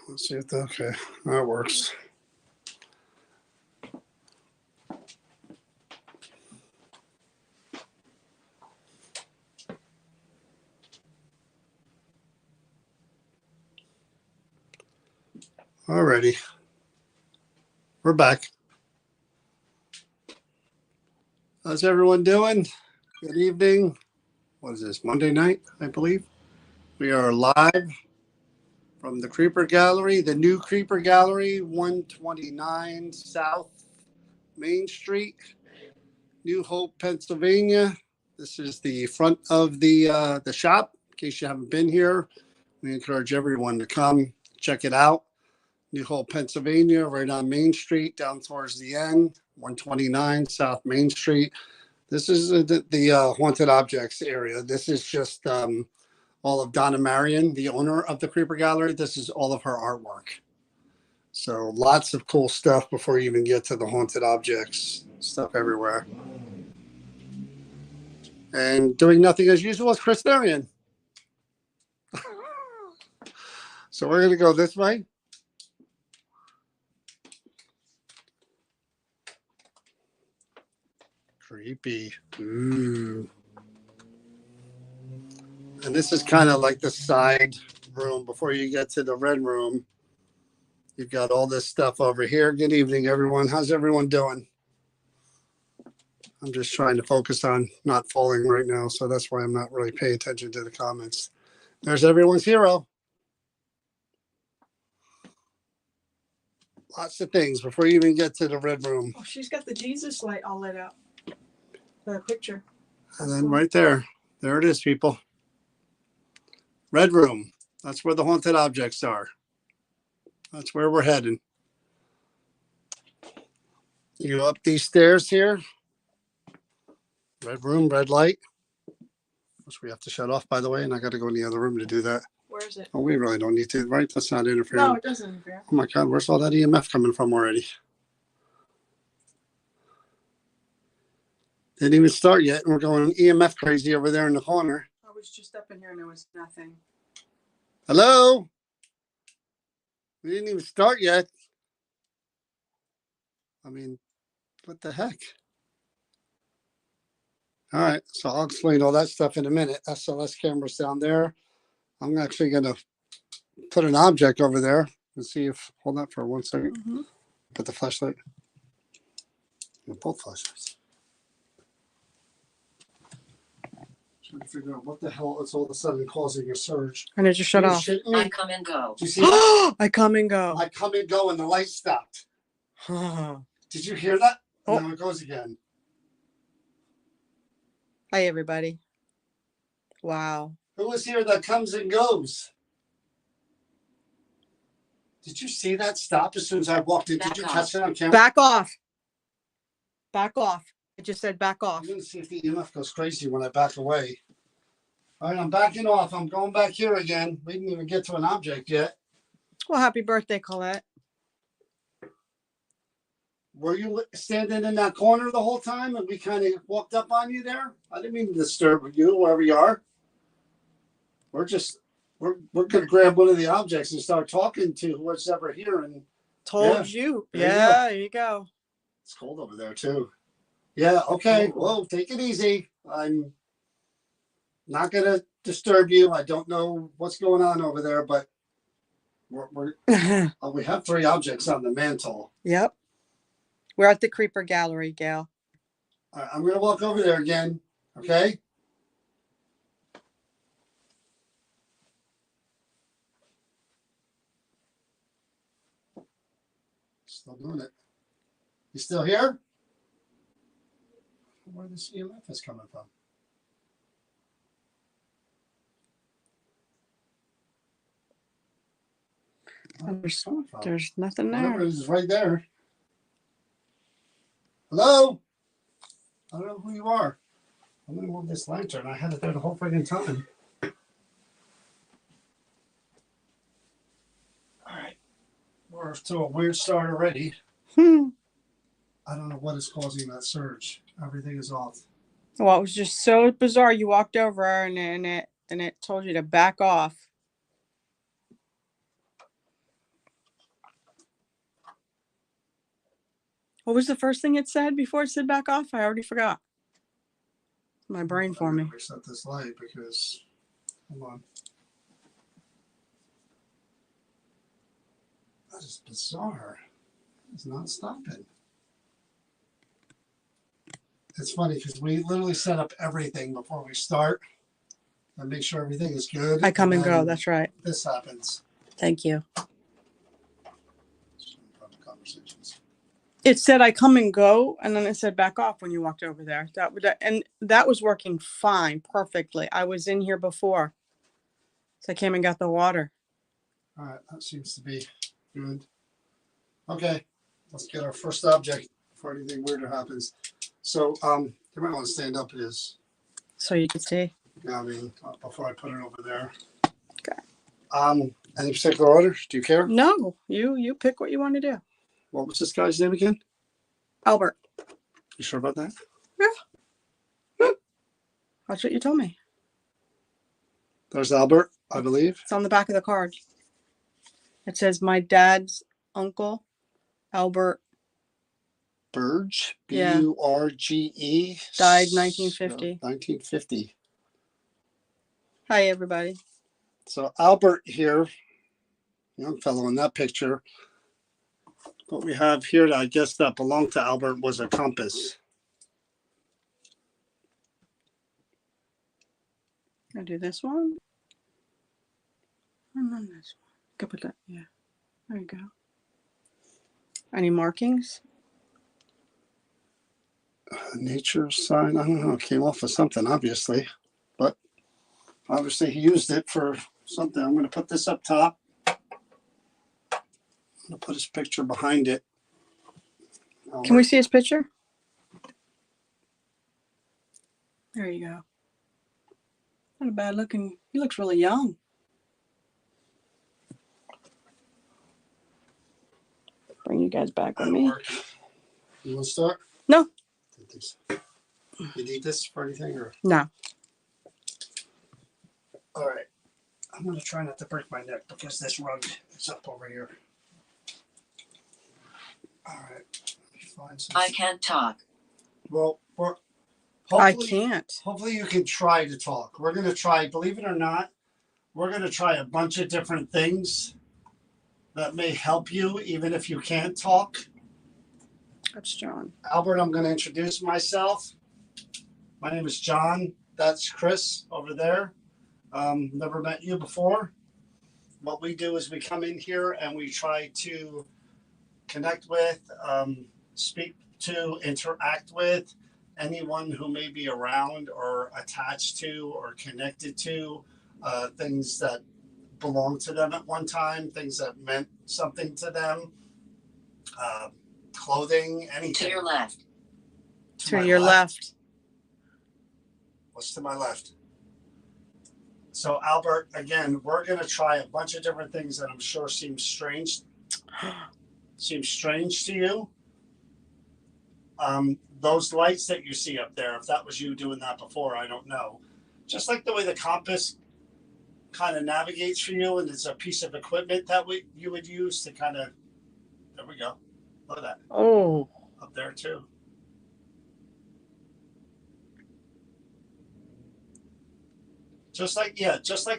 Let's see if that, okay, that works. Alrighty. We're back. How's everyone doing? Good evening. What is this, Monday night, I believe? We are live from the Creeper Gallery, the new Creeper Gallery, 129 South Main Street, New Hope, Pennsylvania. This is the front of the shop. In case you haven't been here, we encourage everyone to come check it out. New Hope, Pennsylvania, right on Main Street, down towards the end, 129 South Main Street. This is the haunted objects area. This is just all of Donna Marion, the owner of the Creeper Gallery. This is all of her artwork. So lots of cool stuff before you even get to the haunted objects. Stuff everywhere. And doing nothing as usual is Chris Darian. So we're going to go this way. Creepy. Ooh. And this is kind of like the side room before you get to the red room. You've got all this stuff over here. Good evening, everyone. How's everyone doing? I'm just trying to focus on not falling right now, so that's why I'm not really paying attention to the comments. There's everyone's hero. Lots of things before you even get to the red room. Oh, she's got the Jesus light all lit up. The picture. And then right there it is, people. Red room. That's where the haunted objects are. That's where we're heading. You go up these stairs here. Red room, red light. Which we have to shut off, by the way, and I got to go in the other room to do that. Where is it? Oh, we really don't need to, right? That's not interfering. No, it doesn't interfere. Oh my God, where's all that EMF coming from already? Didn't even start yet, and we're going EMF crazy over there in the corner. I was just up in here and there was nothing. Hello? We didn't even start yet. I mean, what the heck? All right, so I'll explain all that stuff in a minute. SLS cameras down there. I'm actually going to put an object over there and see if, hold that for 1 second. Mm-hmm. Put the flashlight. Both flashlights. Trying to figure out what the hell is all of a sudden causing a surge. And it just shut off. I come and go. Did you see that? I come and go. I come and go and the light stopped. Did you hear that? Oh. And now it goes again. Hi, everybody. Wow. Who is here that comes and goes? Did you see that stop as soon as I walked in? Did you catch it on camera? Back off. Back off. It just said back off. I'm going to see if the EMF goes crazy when I back away. All right, I'm backing off. I'm going back here again. We didn't even get to an object yet. Well, happy birthday, Colette. Were you standing in that corner the whole time and we kind of walked up on you there? I didn't mean to disturb you, wherever you are. We're going to grab one of the objects and start talking to whoever's ever here. And Told you. There There you go. it's cold over there, too. Yeah, okay. Whoa, take it easy. I'm not going to disturb you. I don't know what's going on over there, but we have 3 objects on the mantle. Yep. We're at the Creeper Gallery, Gail. All right, I'm going to walk over there again, okay? Still doing it. You still here? Where this EMF is coming from? There's nothing Whatever there. is right there. Hello? I don't know who you are. I'm going to move this lantern. I had it there the whole friggin' time. All right. We're off to a weird start already. I don't know what is causing that surge. Everything is off. Well, it was just so bizarre. You walked over and it told you to back off. What was the first thing it said before it said back off? I already forgot. My brain for me. Reset this light because, hold on. That is bizarre. It's not stopping. It's funny because we literally set up everything before we start and make sure everything is good. I come and go. then That's right. This happens. Thank you. Conversations. It said I come and go, and then it said back off when you walked over there. And that was working fine, perfectly. I was in here before, so I came and got the water. All right, that seems to be good. Okay, let's get our first object before anything weirder happens. So, you might want to stand up. It is. So you can see. Yeah, I mean, before I put it over there. Okay. Any particular order? Do you care? No, you pick what you want to do. What was this guy's name again? Albert. You sure about that? Yeah. That's what you told me. There's Albert, I believe. It's on the back of the card. It says my dad's uncle, Albert. Burge. Yeah. Burge. Died 1950. 1950. Hi, everybody. So Albert here, young fellow in that picture. What we have here, I guess that belonged to Albert, was a compass. I'll do this one. And then this one. Go put that. Yeah. There you go. Any markings? Nature sign. I don't know. It came off of something, obviously. But obviously he used it for something. I'm going to put this up top. I'm going to put his picture behind it. Can we see his picture? There you go. Not a bad looking. He looks really young. Bring you guys back with me. You want to start? No. You need this for anything? Or? No. All right. I'm going to try not to break my neck because this rug is up over here. All right. I can't talk. Well, I can't. Hopefully you can try to talk. We're going to try, believe it or not, we're going to try a bunch of different things that may help you even if you can't talk. That's John. Albert, I'm going to introduce myself. My name is John. That's Chris over there. Never met you before. What we do is we come in here and we try to connect with, speak to, interact with anyone who may be around or attached to or connected to things that belonged to them at one time, things that meant something to them, clothing, anything. To your left. To your left. What's to my left? So Albert, again, we're going to try a bunch of different things that I'm sure seem strange to you. Those lights that you see up there, if that was you doing that before, I don't know. Just like the way the compass kind of navigates for you, and it's a piece of equipment that you would use to kind of, there we go. Look at that. Oh. Up there too. Just like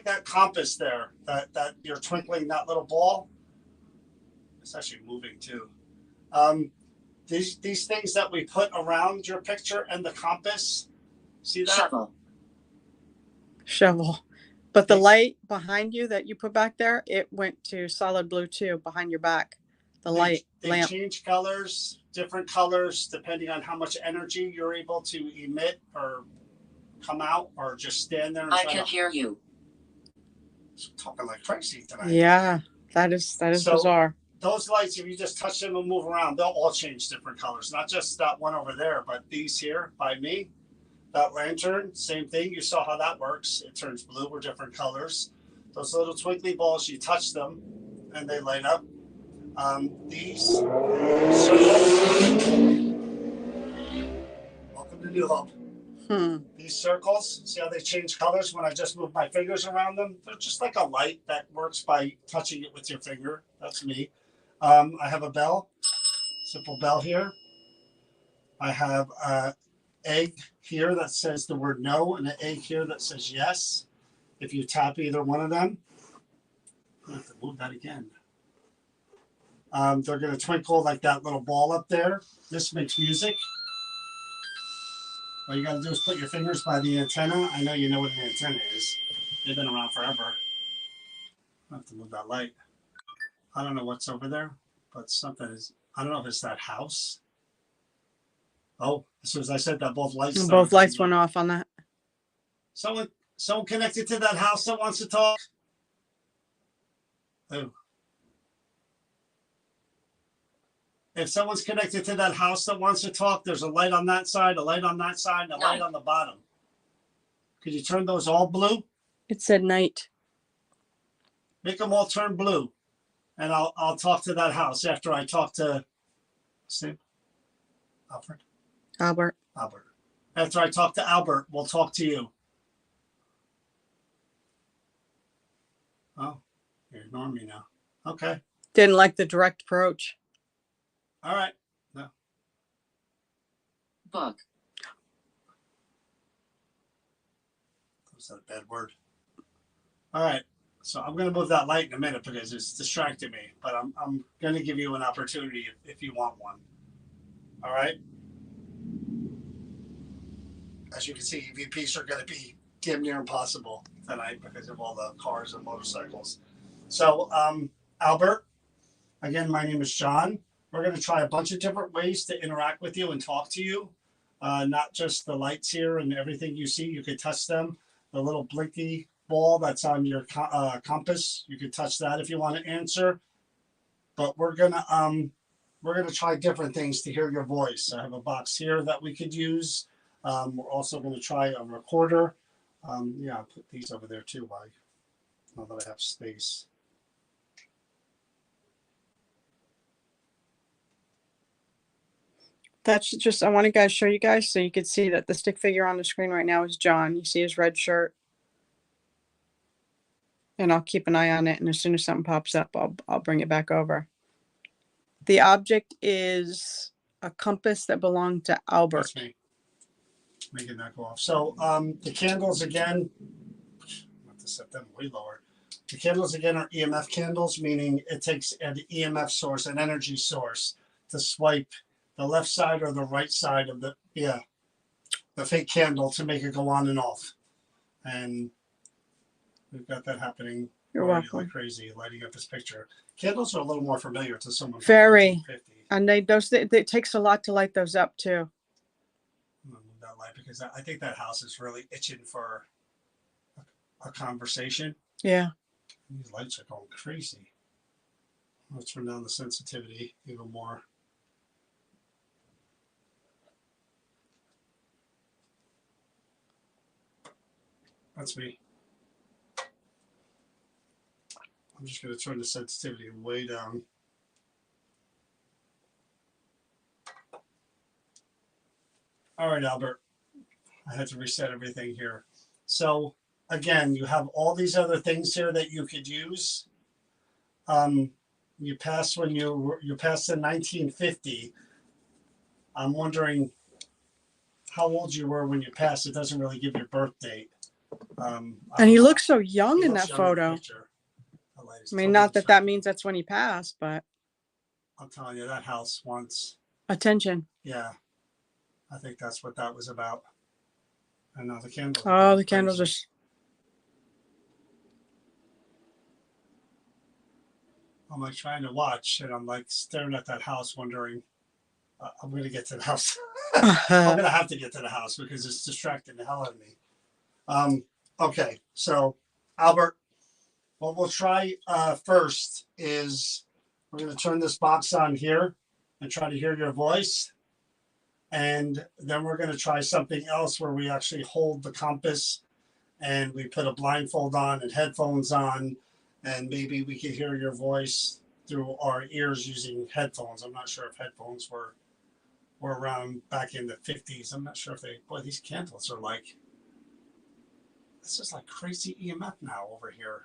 that compass there, that you're twinkling that little ball. It's actually moving too. These things that we put around your picture and the compass, see that? Shovel. But the light behind you that you put back there, it went to solid blue too, behind your back. The light lamp. They change colors, different colors, depending on how much energy you're able to emit or come out or just stand there and I can hear you. Talking like crazy tonight. Yeah, that is bizarre. Those lights, if you just touch them and move around, they'll all change different colors. Not just that one over there, but these here by me. That lantern, same thing. You saw how that works. It turns blue or different colors. Those little twinkly balls, you touch them and they light up. These circles. Welcome to New Hope. These circles, see how they change colors when I just move my fingers around them? They're just like a light that works by touching it with your finger. That's me. I have a bell, simple bell here. I have an egg here that says the word no and an egg here that says yes. If you tap either one of them, I have to move that again. They're going to twinkle like that little ball up there. This makes music. All you got to do is put your fingers by the antenna. I know you know what an antenna is. They've been around forever. I have to move that light. I don't know what's over there, but something is. I don't know if it's that house. Oh, as soon as I said that, both lights. And started both lights coming went on. off on that. Someone connected to that house that wants to talk. Oh. If someone's connected to that house that wants to talk, there's a light on that side, a light on that side, and a light on the bottom. Could you turn those all blue? It said night. Make them all turn blue, and I'll talk to that house after I talk to Steve, Albert. Albert. After I talk to Albert, we'll talk to you. Oh, you're ignoring me now. Okay. Didn't like the direct approach. All right. Book. Was that a bad word? All right. So I'm going to move that light in a minute because it's distracting me. But I'm going to give you an opportunity if you want one. All right. As you can see, EVPs are going to be damn near impossible tonight because of all the cars and motorcycles. So, Albert, again, my name is John. We're going to try a bunch of different ways to interact with you and talk to you. Not just the lights here and everything you see. You could touch them. The little blinky ball that's on your compass. You could touch that if you want to answer. But we're gonna try different things to hear your voice. I have a box here that we could use. We're also going to try a recorder. Yeah, I'll put these over there too. Now that I have space. That's just, I want to show you guys so you could see that the stick figure on the screen right now is John. You see his red shirt. And I'll keep an eye on it. And as soon as something pops up, I'll bring it back over. The object is a compass that belonged to Albert. That's me. Making that go off. So the candles again, I have to set them way lower. The candles again are EMF candles, meaning it takes an EMF source, an energy source, to swipe the left side or the right side of the fake candle to make it go on and off. And we've got that happening. You're welcome. Like crazy, lighting up this picture. Candles are a little more familiar to someone. Very. And it takes a lot to light those up too. I'm gonna move that light because I think that house is really itching for a conversation. Yeah. These lights are going crazy. Let's turn down the sensitivity even more. That's me. I'm just going to turn the sensitivity way down. All right, Albert. I had to reset everything here. So again, you have all these other things here that you could use. You passed when you passed in 1950. I'm wondering how old you were when you passed. It doesn't really give your birth date. And he looks so young in that photo. I mean, not that means that's when he passed, but I'm telling you, that house wants attention. Yeah, I think that's what that was about. And now the candles. Oh, the candles are. I'm like trying to watch, and I'm like staring at that house, wondering, I'm going to get to the house. I'm going to have to get to the house because it's distracting the hell out of me. Okay, so Albert, what we'll try first is we're going to turn this box on here and try to hear your voice. And then we're going to try something else where we actually hold the compass and we put a blindfold on and headphones on, and maybe we can hear your voice through our ears using headphones. I'm not sure if headphones were around back in the 50s. I'm not sure if boy, these candles are like, this is like crazy EMF now over here.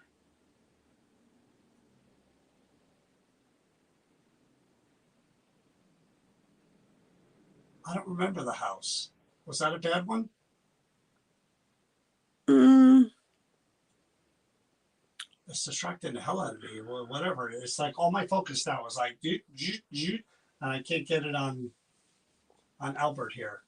I don't remember the house. Was that a bad one? Mm, It's distracting the hell out of me. Well, whatever. It's like all my focus now is like, and I can't get it on Albert here.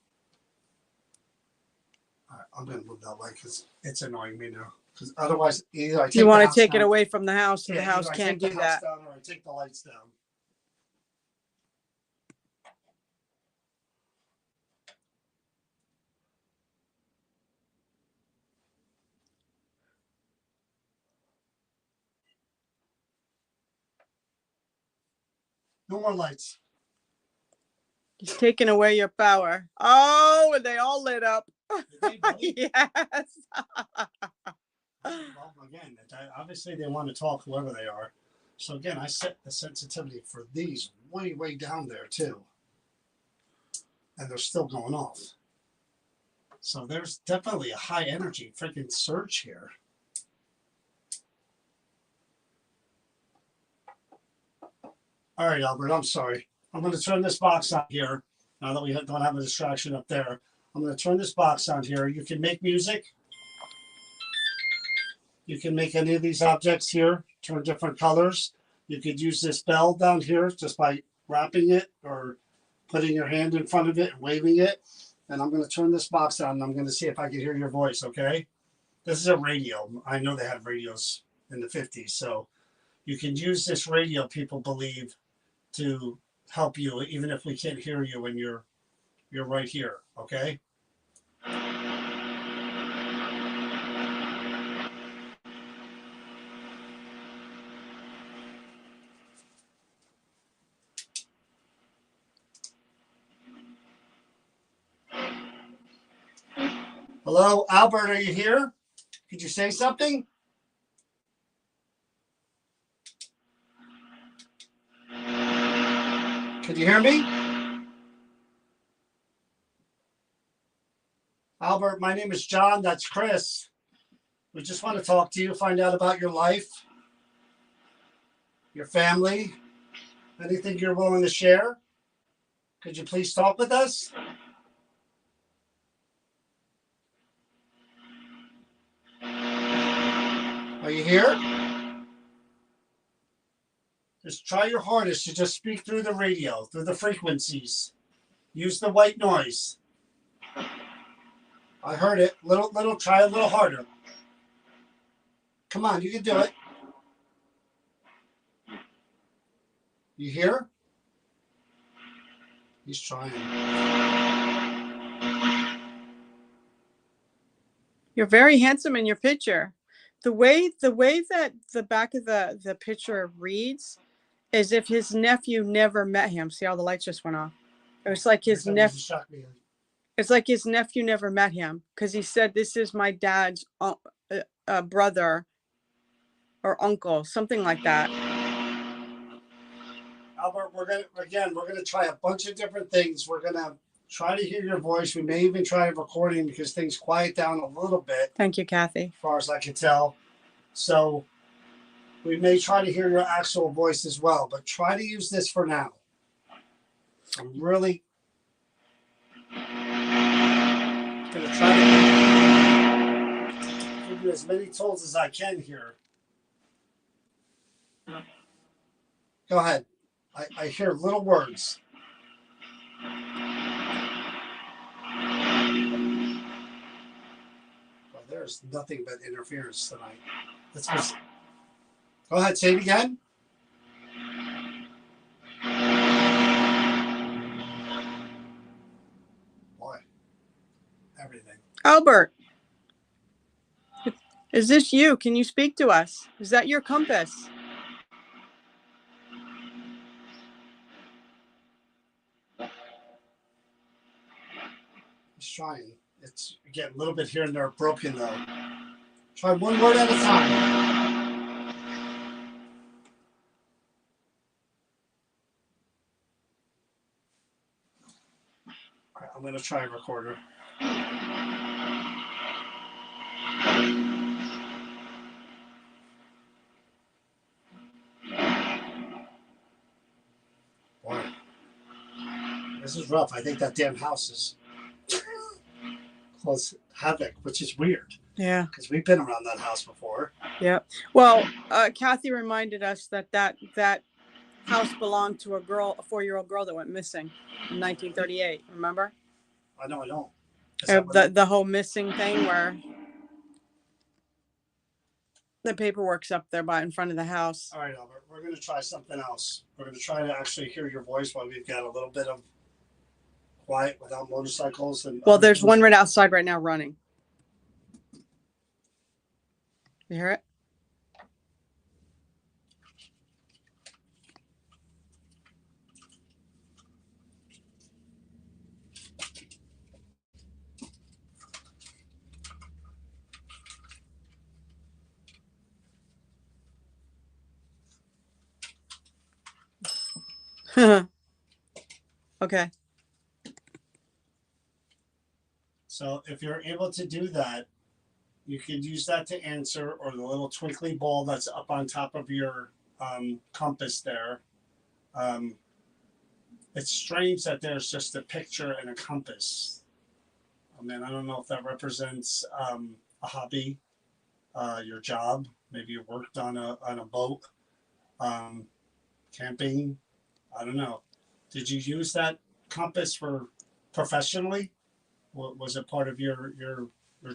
All right, I'm gonna move that way because it's annoying me now. Because otherwise, either I take you the want to house take it down- away from the house so the yeah, house either I can't take do the house that. down or I take the lights down. No more lights. He's taking away your power. Oh, and they all lit up. Did they really? Yes. Well, again, obviously they want to talk, whoever they are. So again, I set the sensitivity for these way, way down there too, and they're still going off. So there's definitely a high energy freaking surge here. All right, Albert, I'm sorry. I'm going to turn this box on here now that we don't have a distraction up there. I'm going to turn this box on here. You can make music. You can make any of these objects here, turn different colors. You could use this bell down here just by wrapping it or putting your hand in front of it and waving it. And I'm going to turn this box on and I'm going to see if I can hear your voice, okay? This is a radio. I know they had radios in the 50s. So you can use this radio, people believe, to help you, even if we can't hear you when you're right here, okay? Hello, Albert, are you here? Could you say something? Could you hear me? Albert, my name is John. That's Chris. We just want to talk to you, find out about your life, your family, anything you're willing to share. Could you please talk with us? Are you here? Just try your hardest to just speak through the radio, through the frequencies. Use the white noise. I heard it. Try a little harder. Come on, you can do it. You hear? He's trying. You're very handsome in your picture. The way that the back of the picture reads is if his nephew never met him. See how the lights just went off? It was like his nephew. It's like his nephew never met him because he said, "This is my dad's brother or uncle," something like that. Albert, we're gonna try a bunch of different things. We're gonna try to hear your voice. We may even try a recording because things quiet down a little bit. Thank you, Kathy. As far as I can tell. So we may try to hear your actual voice as well, but try to use this for now. I'm really gonna try to give you as many tools as I can here. Go ahead. I hear little words. Well, there's nothing but interference tonight. Go ahead, say it again. Boy, everything. Albert, is this you? Can you speak to us? Is that your compass? He's trying. It's again a little bit here and there broken though. Try one word at a time. All right, I'm gonna try a recorder. Boy, This is rough. I think that damn house is caused havoc, which is weird Yeah. because we've been around that house before. Yep. Well, Kathy reminded us that house belonged to a 4-year-old girl that went missing in 1938. Remember? I know, I don't. Is that what it- The whole missing thing where the paperwork's up there in front of the house. All right, Albert, we're going to try something else. We're going to try to actually hear your voice while we've got a little bit of quiet without motorcycles. And Well, there's one right outside right now running. You hear it? Okay. So if you're able to do that, you could use that to answer, or the little twinkly ball that's up on top of your compass there. It's strange that there's just a picture and a compass. I mean, I don't know if that represents a hobby, your job. Maybe you worked on a boat, camping. I don't know. Did you use that compass for professionally? Was it part of your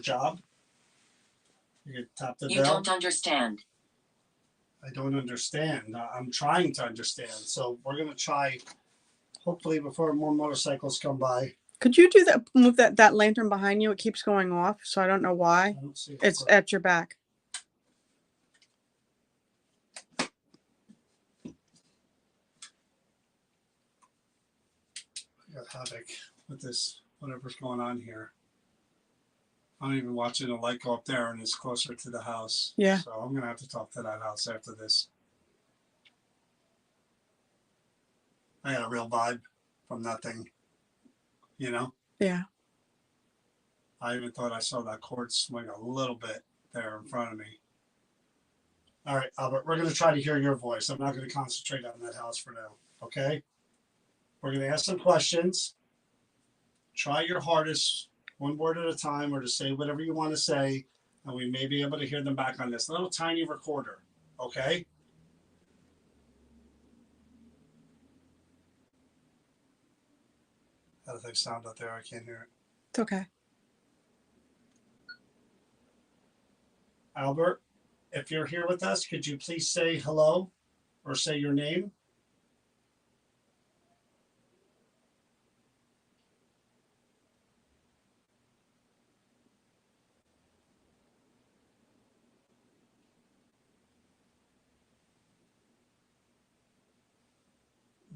job? You could tap the You bell. don't understand. I don't understand. I'm trying to understand. So we're gonna try. Hopefully, before more motorcycles come by. Could you do that? Move that lantern behind you. It keeps going off, so I don't know why. I don't see It's at your back. I got havoc with this, whatever's going on here. I'm even watching a light go up there, and it's closer to the house. Yeah. So I'm gonna have to talk to that house after this. I got a real vibe from that thing. You know. Yeah. I even thought I saw that cord swing a little bit there in front of me. All right, Albert, we're going to try to hear your voice. I'm not going to concentrate on that house for now, okay? We're going to ask some questions. Try your hardest, one word at a time, or to say whatever you want to say, and we may be able to hear them back on this little tiny recorder, okay? How does that sound out there? I can't hear it. It's okay. Albert, if you're here with us, could you please say hello or say your name?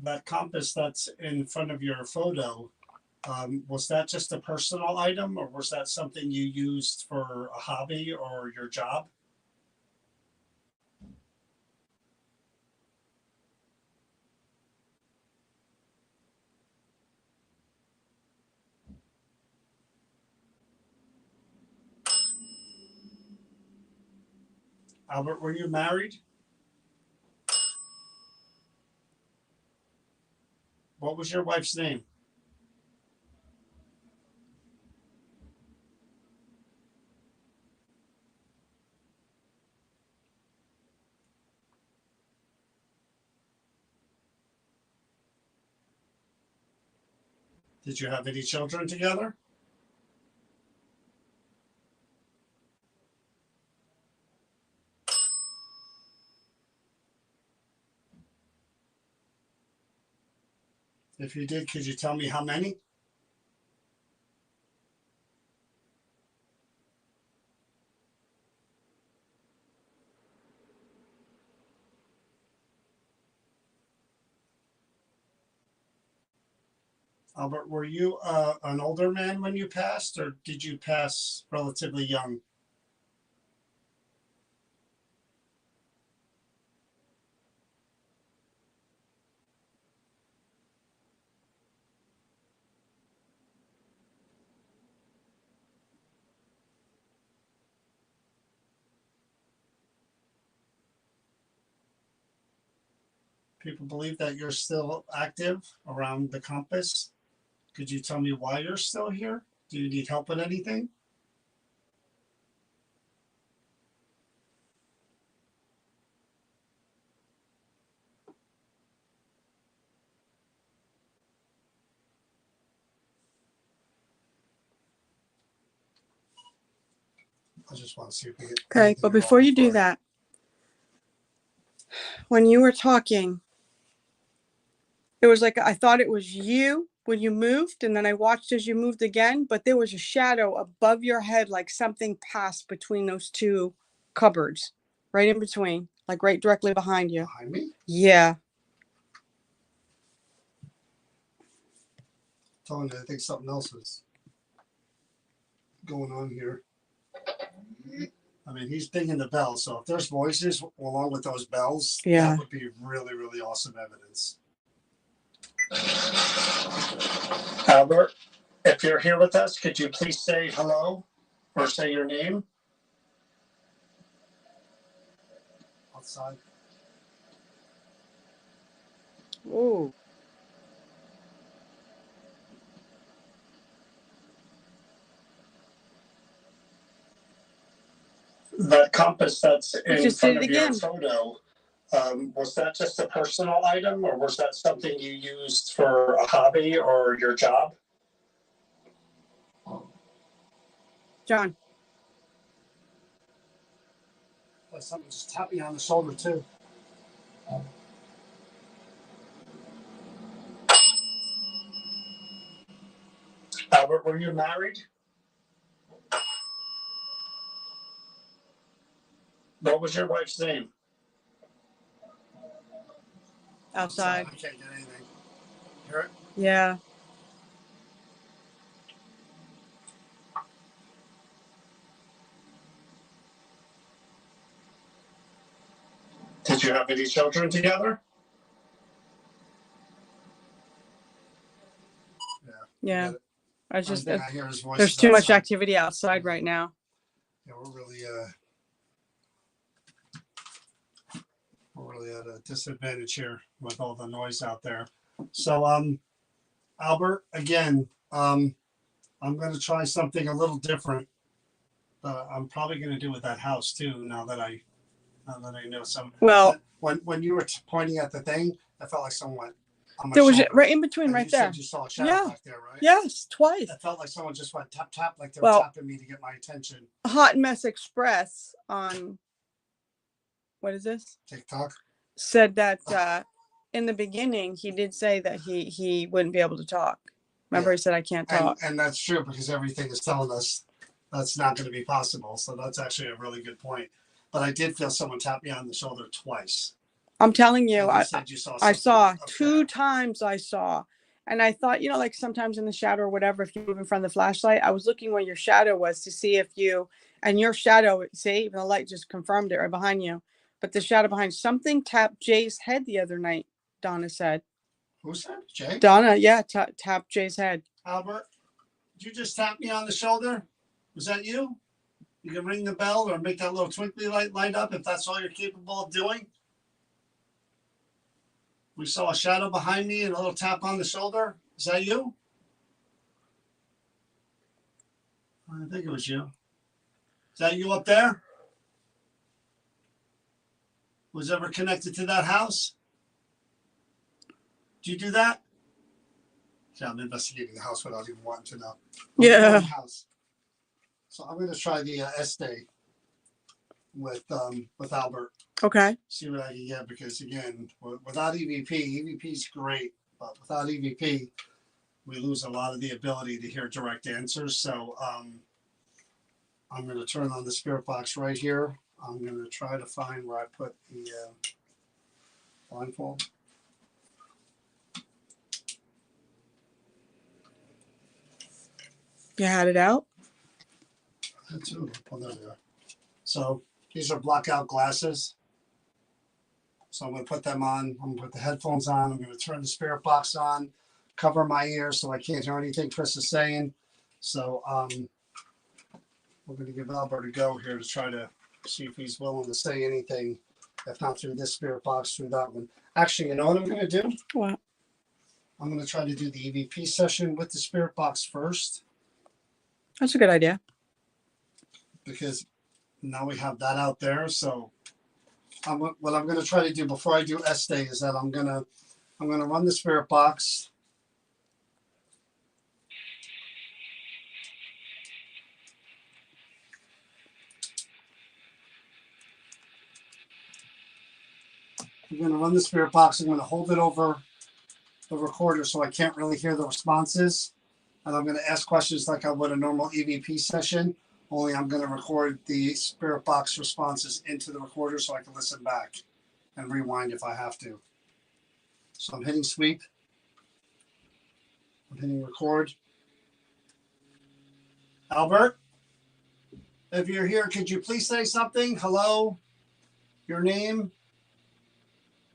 That compass that's in front of your photo, was that just a personal item, or was that something you used for a hobby or your job? Albert, were you married? What was your wife's name? Did you have any children together? If you did, could you tell me how many? Albert, were you an older man when you passed, or did you pass relatively young? People believe that you're still active around the compass. Could you tell me why you're still here? Do you need help with anything? I just want to see if we get Okay, anything but at all before you do that, when you were talking, it was like I thought it was you when you moved, and then I watched as you moved again, but there was a shadow above your head, like something passed between those two cupboards, right in between, like right directly behind you. behind me. Yeah. Telling you, I think something else is going on here. I mean, he's dinging the bell, so if there's voices along with those bells, Yeah. that would be really, really awesome evidence. Albert, if you're here with us, could you please say hello or say your name? Outside. Oh. That compass that's in Just front did it of your again. photo, was that just a personal item, or was that something you used for a hobby or your job? John. Something just tapped me on the shoulder too. Albert, were you married? What was your wife's name? Outside. I can't get anything. Hear it? Yeah. Did you have any children together? Yeah. I just, I hear his voice. there's too much activity outside right now. Yeah, we're really at a disadvantage here with all the noise out there. So, Albert, again, I'm going to try something a little different. I'm probably going to do with that house too. Now that I know some. Well, when you were pointing at the thing, I felt like someone. There was right in between, and right you there. Said you saw a shadow Yeah. back there, right? Yes, twice. It felt like someone just went tap tap, like they were tapping me to get my attention. Hot Mess Express on what is this? TikTok said that in the beginning he did say that he wouldn't be able to talk. Remember, he said I can't talk. And that's true because everything is telling us that's not going to be possible. So that's actually a really good point. But I did feel someone tap me on the shoulder twice. I'm telling you, I said you saw I saw two there. times. I saw, and I thought, like sometimes in the shadow or whatever, if you move in front of the flashlight, I was looking where your shadow was to see if you and your shadow. See, even the light just confirmed it right behind you. But the shadow behind something tapped Jay's head the other night. Donna said. Who said? Jay? Donna, yeah, tapped Jay's head. Albert, did you just tap me on the shoulder? Was that you? You can ring the bell or make that little twinkly light up if that's all you're capable of doing. We saw a shadow behind me and a little tap on the shoulder. Is that you? I think it was you. Is that you up there? Was ever connected to that house? Did you do that? Yeah, I'm investigating the house without even wanting to know. Yeah. House. So I'm going to try the S-Day with Albert. Okay. See what I can get because again, without EVP is great, but without EVP, we lose a lot of the ability to hear direct answers. So I'm going to turn on the spirit box right here. I'm going to try to find where I put the blindfold. You had it out? That's oh, there they are. So these are blackout glasses. So I'm going to put them on. I'm going to put the headphones on. I'm going to turn the spirit box on, cover my ears so I can't hear anything Chris is saying. So we're going to give Albert a go here to try to see if he's willing to say anything, if not through this spirit box, through that one. Actually, you know what I'm going to do? What? I'm going to try to do the EVP session with the spirit box first, That's a good idea. because now we have that out there. So what I'm going to try to do before I do Este is that I'm going to run the spirit box. I'm going to run the spirit box. I'm going to hold it over the recorder so I can't really hear the responses. And I'm going to ask questions like I would a normal EVP session, only I'm going to record the spirit box responses into the recorder so I can listen back and rewind if I have to. So I'm hitting sweep. I'm hitting record. Albert, if you're here, could you please say something? Hello, your name,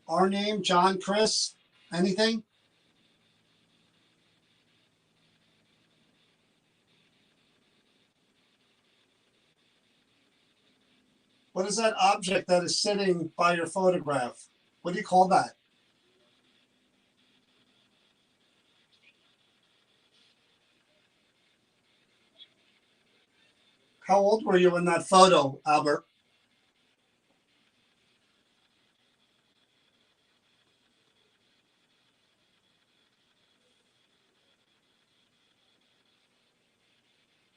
our name, John, Chris, anything? What is that object that is sitting by your photograph? What do you call that? How old were you in that photo, Albert?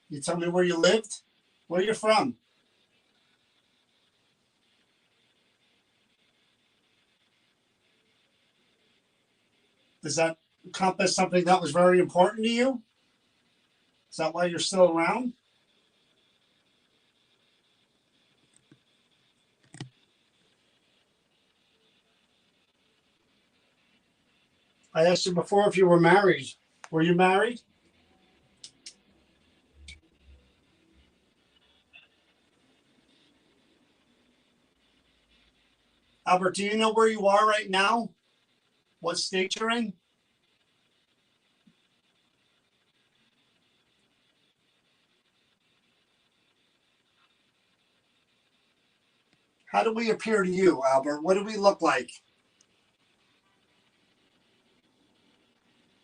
You tell me where you lived? Where you're from? Does that encompass something that was very important to you? Is that why you're still around? I asked you before if you were married. Were you married? Albert, do you know where you are right now? What state you're in? How do we appear to you, Albert? What do we look like?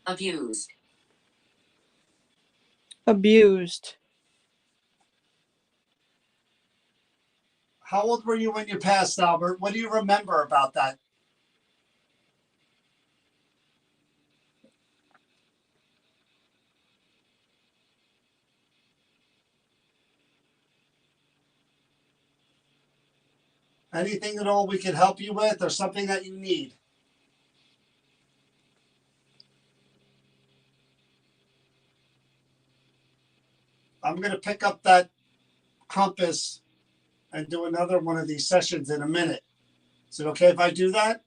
Abused. Abused. How old were you when you passed, Albert? What do you remember about that? Anything at all we could help you with, or something that you need? I'm going to pick up that compass and do another one of these sessions in a minute. Is it okay if I do that?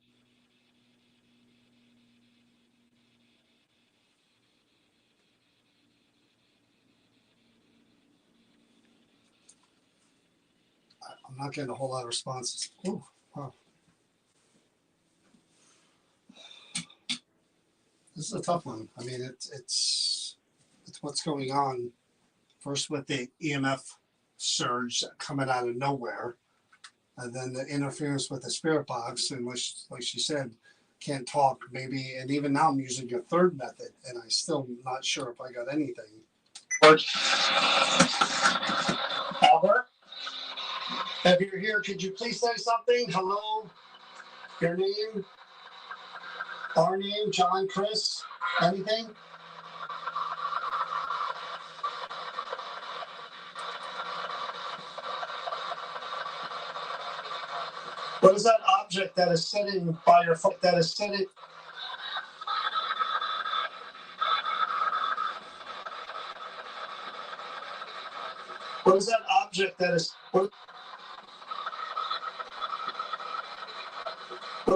I'm not getting a whole lot of responses. Ooh, wow. This is a tough one. I mean, it's what's going on. First with the EMF surge coming out of nowhere, and then the interference with the spirit box, in which, like she said, can't talk maybe. And even now I'm using a third method, and I still not sure if I got anything. Albert, if you're here, could you please say something? Hello, your name, our name, John, Chris, anything? What is that object that is sitting by your foot? That is sitting. What is that object that is? What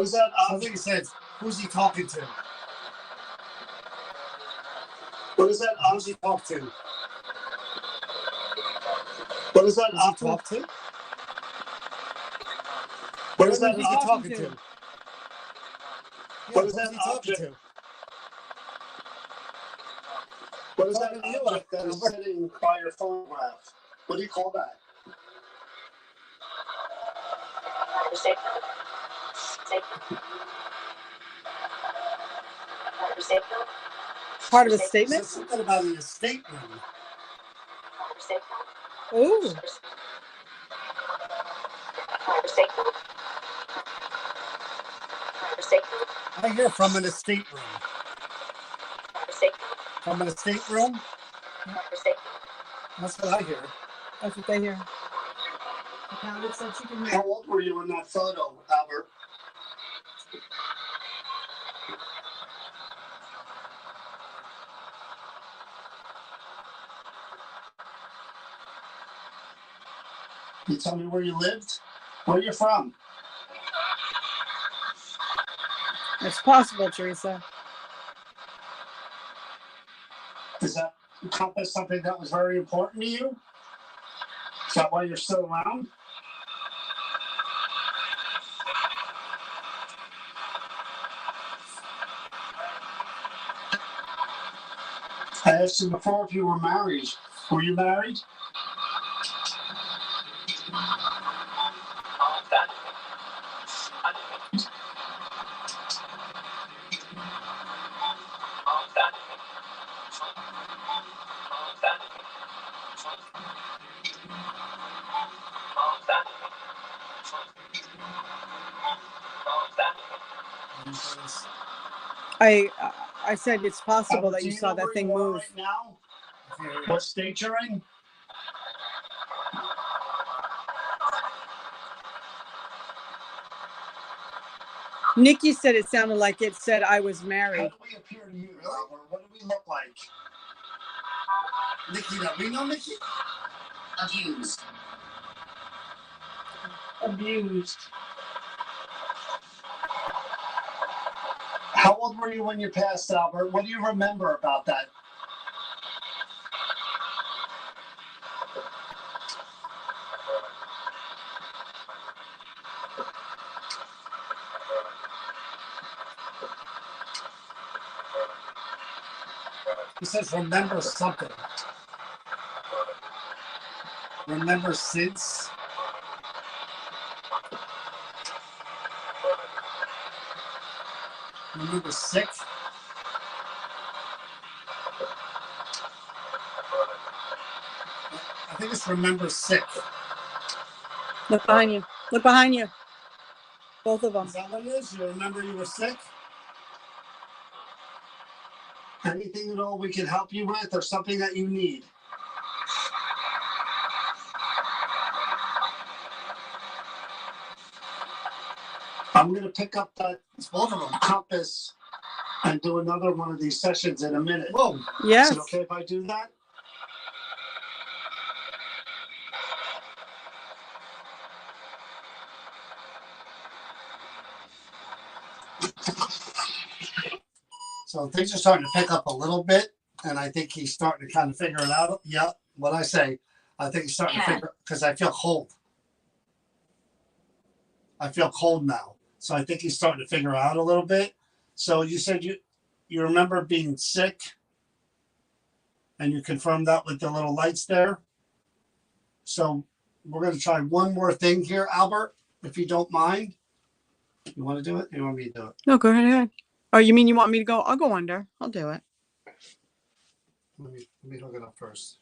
is that object? Says, who's he talking to? What is that object talk to? What is that object talk to? What is that object talking to? What is that object? What is that object that is sitting by your photograph? What do you call that? Part of a It statement? says something about an estate room. Ooh. I hear from an estate room. From an estate room? That's what I hear. That's what they hear. Accountant said she can hear. How old were you in that photo, Albert? Can you tell me where you lived? Where are you from? It's possible, Teresa. Does that encompass something that was very important to you? Is that why you're still around? I asked you before if you were married. Were you married? I said it's possible Albert, that do you saw know that where thing you are move. right now? What state you're in? Nikki said it sounded like it said I was How married. do we appear to you, Albert? What do we look like? Nikki, do we know Nikki? Abused. Abused. How old were you when you passed, Albert? What do you remember about that? He says, remember something. Remember since. Remember sick. I think it's remember sick. Look behind you. Look behind you. Both of them. Is that what it is? You remember you were sick? Anything at all we can help you with or something that you need? I'm going to pick up that compass and do another one of these sessions in a minute. Whoa. Yes. Is it okay if I do that? So things are starting to pick up a little bit, and I think he's starting to kind of figure it out. Yeah, what I say. I think he's starting to figure, because I feel cold. I feel cold now. So I think he's starting to figure out a little bit. So you said you remember being sick, and you confirmed that with the little lights there. So we're going to try one more thing here, Albert, if you don't mind. You want to do it? Or you want me to do it? No, go ahead. Oh, you mean you want me to go? I'll go under. I'll do it. Let me hook it up first.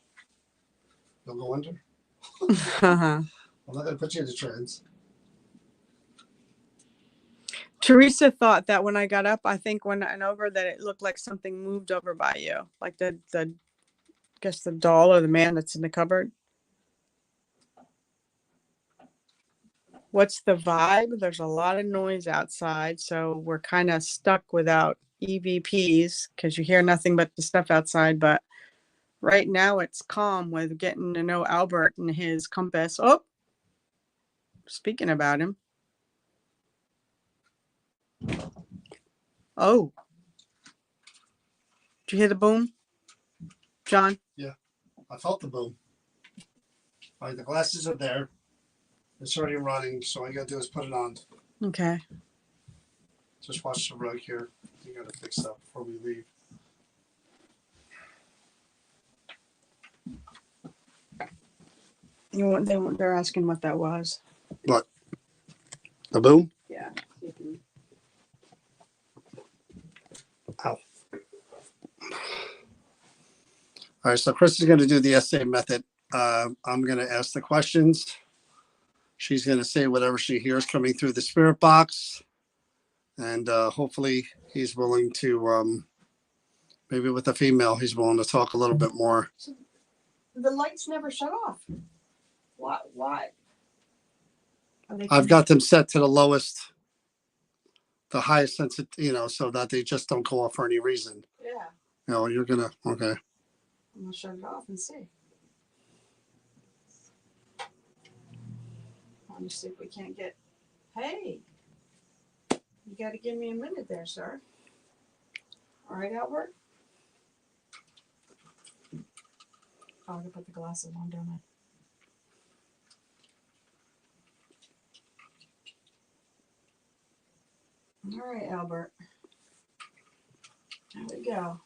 You'll go under? Uh-huh. I'm not going to put you in the trends. Teresa thought that when I got up, I think when I went over that it looked like something moved over by you. Like the guess the doll or the man that's in the cupboard. What's the vibe? There's a lot of noise outside, so we're kind of stuck without EVPs because you hear nothing but the stuff outside. But right now it's calm with getting to know Albert and his compass. Oh, speaking about him. Oh, did you hear the boom, John? I felt the boom. All right, the glasses are there. It's already running, so all you got to do is put it on. Okay. Just watch the rug here. You got to fix that before we leave. They're asking what that was. What? The boom? Yeah. Ow. All right, so Chris is going to do the essay method. I'm going to ask the questions. She's going to say whatever she hears coming through the spirit box. And hopefully he's willing to, maybe with a female, he's willing to talk a little bit more. The lights never shut off. Why? I've got them set to the lowest, the highest sensitivity, so that they just don't go off for any reason. Yeah, You're going to, okay. I'm gonna shut it off and see. Let me see if we can't get. Hey, you got to give me a minute there, sir. All right, Albert. Oh, I gotta put the glasses on, don't I? All right, Albert. There we go.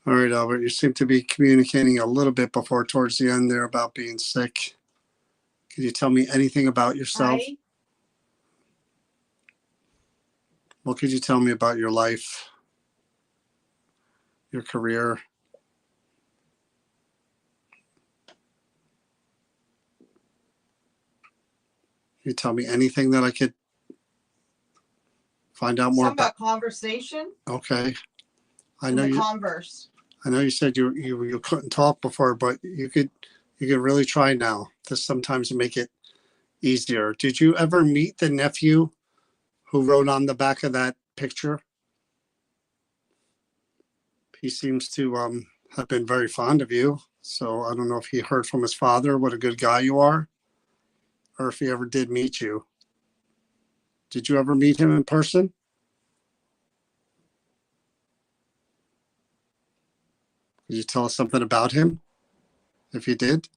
All right, Albert, you seem to be communicating a little bit before towards the end there about being sick. Could you tell me anything about yourself? What could you tell me about your life, your career? Can you tell me anything that I could find out more Something about conversation. Okay. I And know the you Converse. I know you said you couldn't talk before, but you could really try now to sometimes make it easier. Did you ever meet the nephew who wrote on the back of that picture? He seems to have been very fond of you. So I don't know if he heard from his father what a good guy you are, or if he ever did meet you. Did you ever meet him in person? Could you tell us something about him, if you did?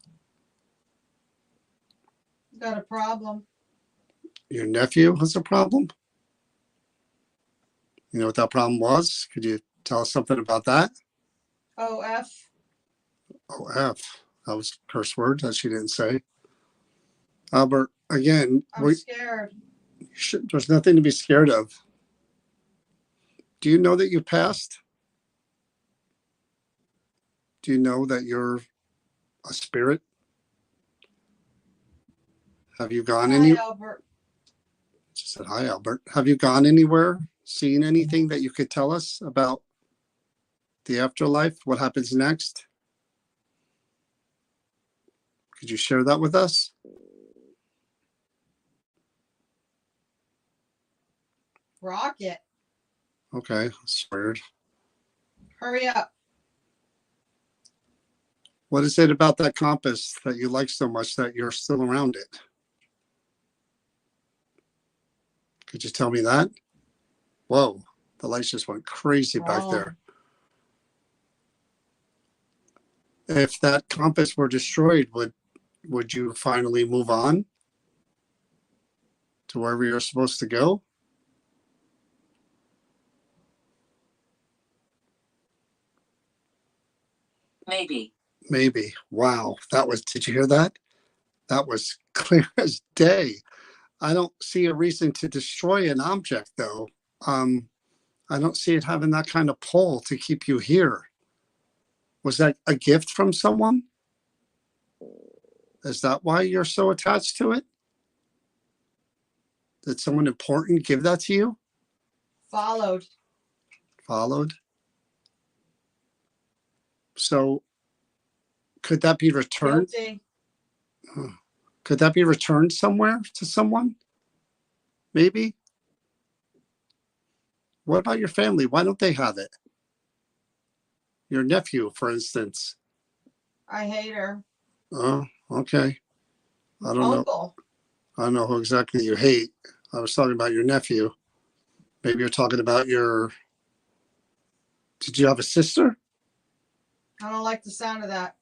Got a problem. Your nephew has a problem? You know what that problem was? Could you tell us something about that? OF. Oh, F. That was a curse word that she didn't say. Albert, again, I'm scared. there's nothing to be scared of. Do you know that you passed? Do you know that you're a spirit? Have you gone Hi, any? Albert. She said, "Hi, Albert. Have you gone anywhere? Seen anything that you could tell us about the afterlife? What happens next? Could you share that with us?" Rocket. Okay, that's weird. Hurry up. What is it about that compass that you like so much that you're still around it? Could you tell me that? Whoa, the lights just went crazy back there. If that compass were destroyed, would you finally move on to wherever you're supposed to go? Maybe. Maybe. Wow, did you hear that? That was clear as day. I don't see a reason to destroy an object, though. I don't see it having that kind of pull to keep you here. Was that a gift from someone? Is that why you're so attached to it? Did someone important give that to you? Followed. Followed? So could that be returned? Guilty. Could that be returned somewhere to someone? Maybe? What about your family? Why don't they have it? Your nephew, for instance. I hate her. Oh, okay. I don't know. Uncle. I don't know who exactly you hate. I was talking about your nephew. Maybe you're talking about did you have a sister? I don't like the sound of that.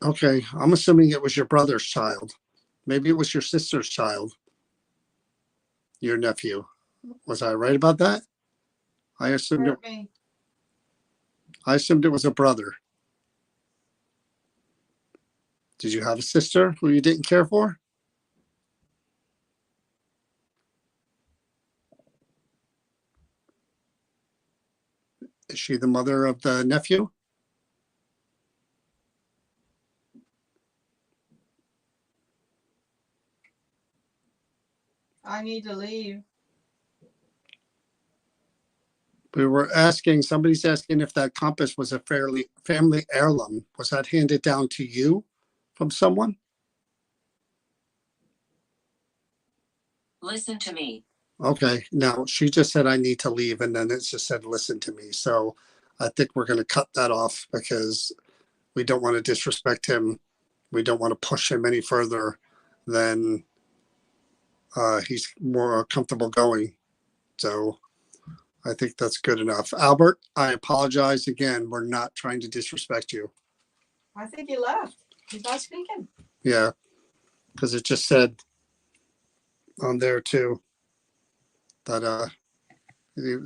Okay. I'm assuming it was your brother's child. Maybe it was your sister's child. Your nephew. Was I right about that? I assumed Hurt me. it was a brother. Did you have a sister who you didn't care for? Is she the mother of the nephew? I need to leave. We were asking, somebody's asking if that compass was a family heirloom. Was that handed down to you from someone? Listen to me. Okay, now she just said I need to leave, and then it just said listen to me. So I think we're going to cut that off because we don't want to disrespect him. We don't want to push him any further than he's more comfortable going. So I think that's good enough. Albert, I apologize again. We're not trying to disrespect you. I think he left. He's not speaking. Yeah, because it just said on there too that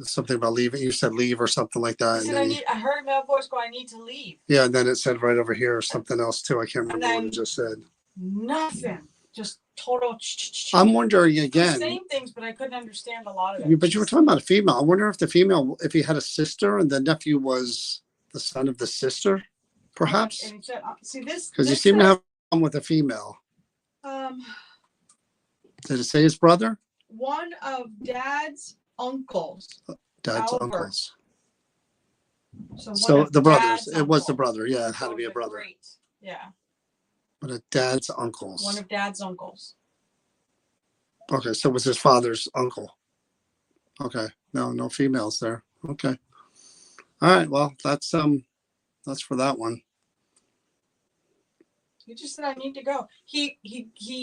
something about leaving. You said leave or something like that. He said, I heard my voice go, I need to leave. Yeah, and then it said right over here something else too. I can't remember And what then it just said. Nothing. Just total. I'm wondering again. Same things, but I couldn't understand a lot of it. But you were talking about a female. I wonder if the female, if he had a sister and the nephew was the son of the sister, perhaps. And he said, see this. Because you seem to have one with a female. Did it say his brother? One of Dad's uncles. Dad's Albert. uncles. So, one So of the brothers. Dad's It was the uncles. brother. Yeah, it had So to be a the brother. great- Yeah, But a dad's uncles. one of Dad's uncles. Okay, so it was his father's uncle. Okay, no females there. Okay, all right. Well, that's for that one. He just said I need to go. He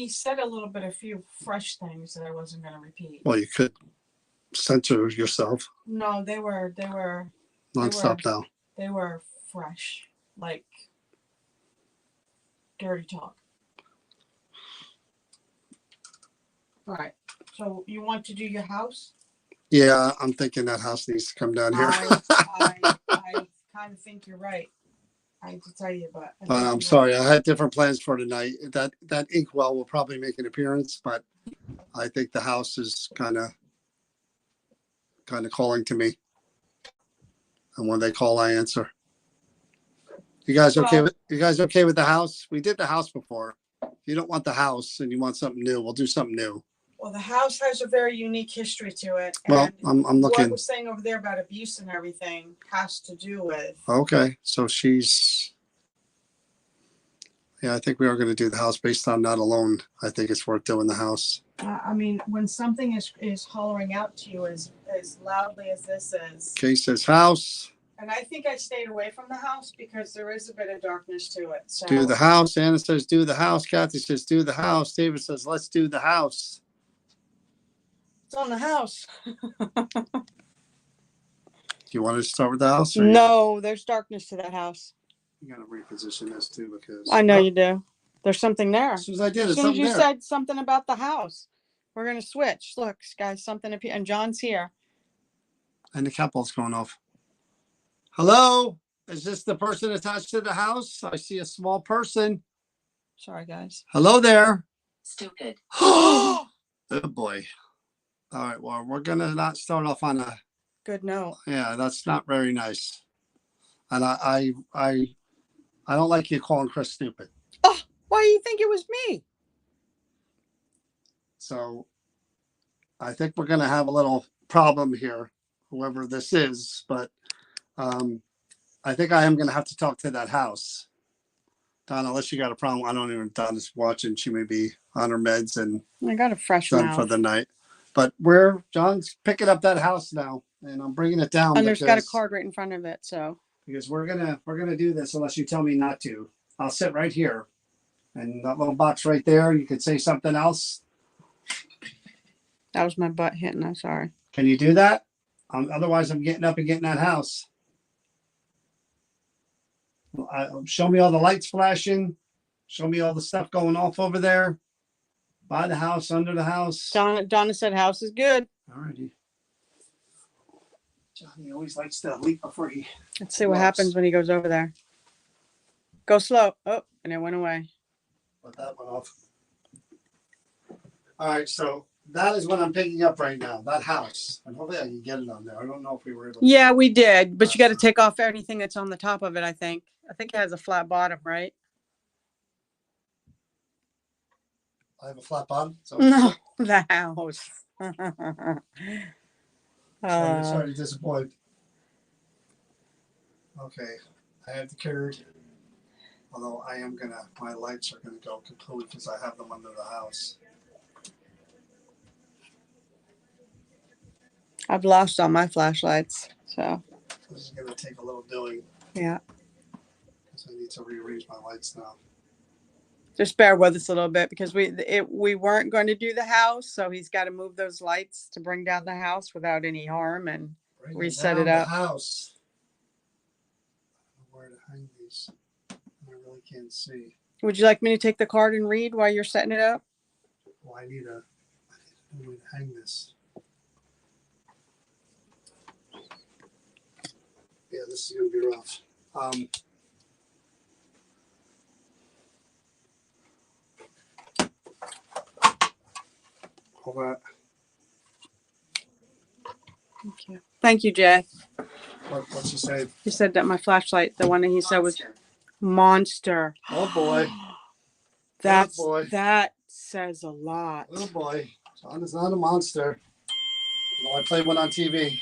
said a few fresh things that I wasn't going to repeat. Well, you could censor yourself. No, they were Nonstop now. They were fresh, like dirty talk. All right. So you want to do your house? Yeah, I'm thinking that house needs to come down here. I kind of think you're right. I hate to tell you, but I'm sorry. I had different plans for tonight. That inkwell will probably make an appearance, but I think the house is kind of calling to me. And when they call, I answer. You guys okay with the house? We did the house before. If you don't want the house and you want something new, we'll do something new. Well, the house has a very unique history to it. Well, and I'm looking. What was saying over there about abuse and everything has to do with. Okay, so yeah, I think we are going to do the house based on that alone. I think it's worth doing the house. I mean, when something is hollering out to you as loudly as this is. Kay says house. And I think I stayed away from the house because there is a bit of darkness to it. So. Do the house. Anna says do the house. Kathy says do the house. David says let's do the house. It's on the house. Do you want to start with the house? Or No, there's darkness to that house. You got to reposition this too because I know you do. There's something there. As soon as I did, As it's soon as something you there. said something about the house, we're gonna switch. Look, guys, something appeared, and John's here. And the cat ball's going off. Hello, is this the person attached to the house? I see a small person. Sorry, guys. Hello there. Stupid. Oh boy. All right. Well, we're gonna not start off on a. Good note. Yeah, that's not very nice. And I don't like you calling Chris stupid. Oh, why do you think it was me? So I think we're going to have a little problem here, whoever this is. But I think I am going to have to talk to that house. Donna, unless you got a problem, I don't even, Donna's watching. She may be on her meds and I got a fresh done mouth. for the night. But John's picking up that house now, and I'm bringing it down. And there's got a card right in front of it. So Because we're gonna do this unless you tell me not to. I'll sit right here, and that little box right there. You could say something else. that was my butt hitting. I'm sorry. Can you do that? Otherwise, I'm getting up and getting that house. Show me all the lights flashing. Show me all the stuff going off over there. By the house, under the house. Donna said house is good. Alrighty. Johnny always likes to leap before he. Let's see what Close. happens when he goes over there. Go slow. Oh, and it went away. Let that one off. All right, so that is what I'm picking up right now. That house, and hopefully I can get it on there. I don't know if we were able to. Yeah, we did, but you got to take off anything that's on the top of it. I think it has a flat bottom, right? I have a flat bottom. So No, the house. sorry to disappoint. Okay, I have the curd. Although I am gonna, my lights are gonna go completely because I have them under the house. I've lost all my flashlights, so This is gonna take a little doing yeah. because I need to rearrange my lights now. Just bear with us a little bit because we weren't going to do the house, so he's got to move those lights to bring down the house without any harm and Bring reset down it up. The house. I don't know where to hang these. I really can't see. Would you like me to take the card and read while you're setting it up? Well, I need a way to hang this. Yeah, this is gonna be rough. Hold that. Thank you, Jay. What's he say? He said that my flashlight, the one that he said was monster. Oh boy. That's oh boy. that says a lot. Oh boy. John is not a monster. Well, I played one on TV.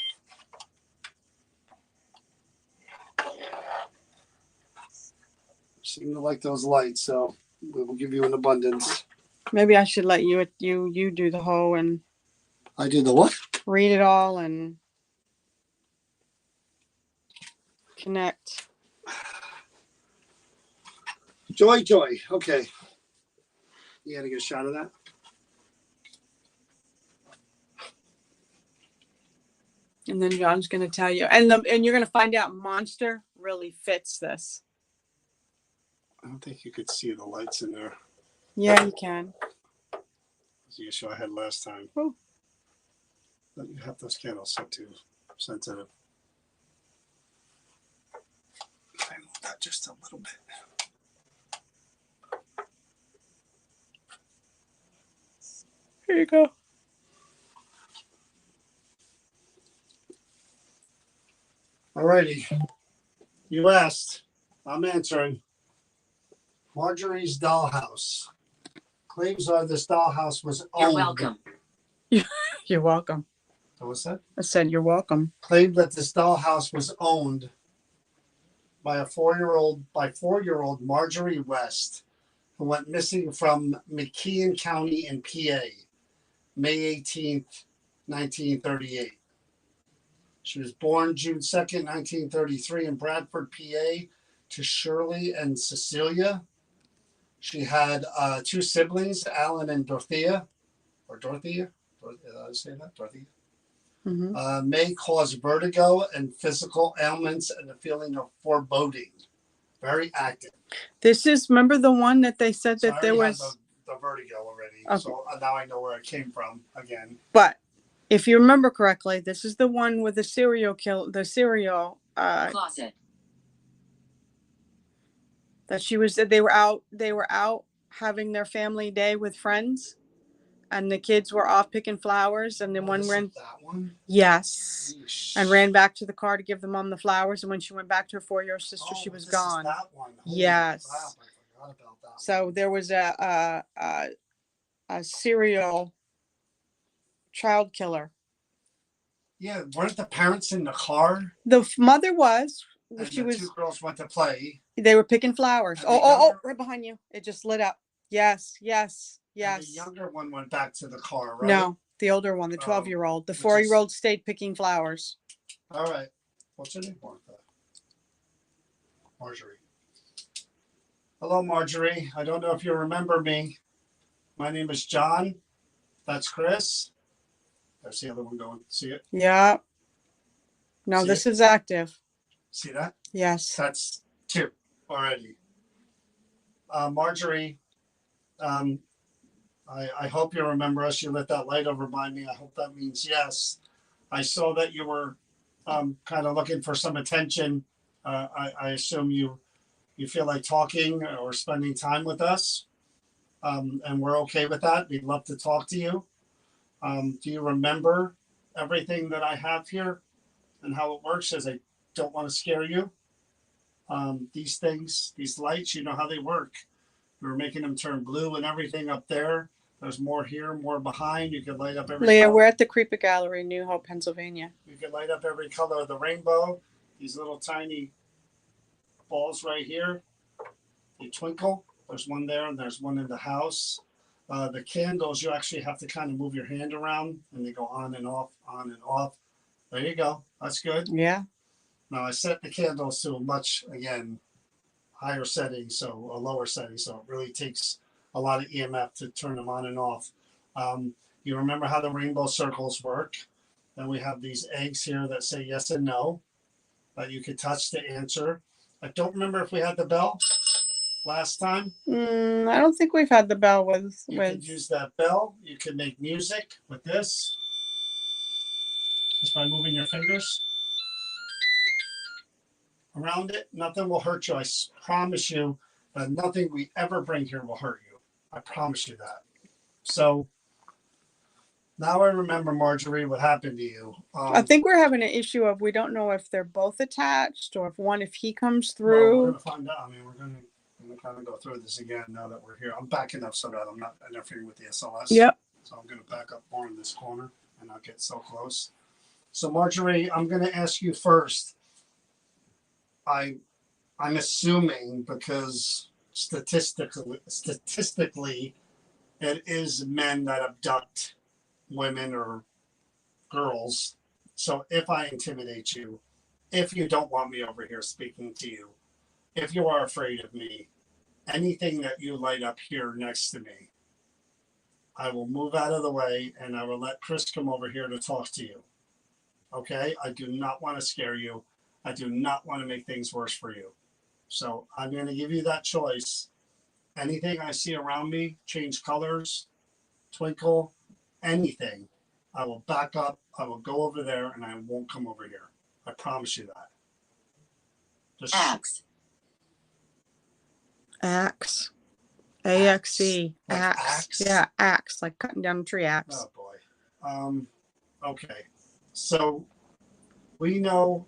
Seem to like those lights, so we will give you an abundance. Maybe I should let you do the whole and I do the what? read it all and connect. Joy. Okay. You gotta get a shot of that. And then John's going to tell you, and you're going to find out monster really fits this. I don't think you could see the lights in there. Yeah, you can. That's the issue I had last time. Oh. But you have those candles set to sensitive. I move that just a little bit. Here you go. Alrighty. You asked. I'm answering. Marjorie's dollhouse. Claims are this dollhouse was owned. You're welcome. You're welcome. What's that? I said you're welcome. Claimed that this dollhouse was owned by four-year-old Marjorie West, who went missing from McKean County in PA, May 18th, 1938. She was born June 2nd, 1933 in Bradford, PA, to Shirley and Cecilia. She had two siblings, Alan and Dorothea. Did I say that? Dorothea? Mm-hmm. May cause vertigo and physical ailments and a feeling of foreboding. Very active. This is, remember the one that they said that I there already was. had the vertigo already. Okay. So now I know where it came from again. But if you remember correctly, this is the one with the serial Closet. that they were out having their family day with friends, and the kids were off picking flowers, and then one ran. That one? Yes. Yeesh. And ran back to the car to give the mom the flowers, and when she went back to her 4-year-old sister, she was this gone. Is that one. Holy Yes. crap, I forgot about that. So there was a serial child killer. Yeah, weren't the parents in the car? The mother was. And She the was. two girls went to play. They were picking flowers. And the Oh! younger- Right behind you. It just lit up. Yes. And the younger one went back to the car, right? No, the older one, the Oh, 12-year-old. The which is- 4-year-old stayed picking flowers. All right. What's your name, Martha? Marjorie. Hello, Marjorie. I don't know if you remember me. My name is John. That's Chris. There's the other one going. See it? Yeah. No, See this it? is active. See that? Yes. That's two already. Marjorie, I hope you remember us. You lit that light over by me. I hope that means yes. I saw that you were kind of looking for some attention. I assume you feel like talking or spending time with us, and we're okay with that. We'd love to talk to you. Do you remember everything that I have here and how it works? As I don't want to scare you. These things, these lights, you know how they work. We were making them turn blue and everything up there. There's more here, more behind. You could light up every Leah, color. we're at the Creeper Gallery, New Hope, Pennsylvania. You could light up every color of the rainbow. These little tiny balls right here, they twinkle. There's one there, and there's one in the house. The candles, you actually have to kind of move your hand around, and they go on and off, on and off. There you go. That's good. Yeah. Now I set the candles to a much, again, higher setting, so a lower setting, so it really takes a lot of EMF to turn them on and off. You remember how the rainbow circles work? Then we have these eggs here that say yes and no that you could touch to answer. I don't remember if we had the bell last time. I don't think we've had the bell with. You could use that bell. You can make music with this just by moving your fingers around it. Nothing will hurt you. I promise you that nothing we ever bring here will hurt you. I promise you that. So now I remember, Marjorie, what happened to you. I think we're having an issue of we don't know if they're both attached or if he comes well, we're through. going to find out. I mean, we're going to kind of go through this again now that we're here. I'm backing up so that I'm not interfering with the SLS. Yep. So I'm going to back up more in this corner and not get so close. So Marjorie, I'm going to ask you first. I'm assuming because statistically, it is men that abduct women or girls. So if I intimidate you, if you don't want me over here speaking to you, if you are afraid of me, anything that you light up here next to me, I will move out of the way and I will let Chris come over here to talk to you. Okay? I do not want to scare you. I do not want to make things worse for you. So I'm going to give you that choice. Anything I see around me, change colors, twinkle, anything, I will back up, I will go over there, and I won't come over here. I promise you that. Just Axe. Axe. A-X-E. Like Axe. axe? Yeah, axe, like cutting down a tree axe. oh boy. Okay. So we know.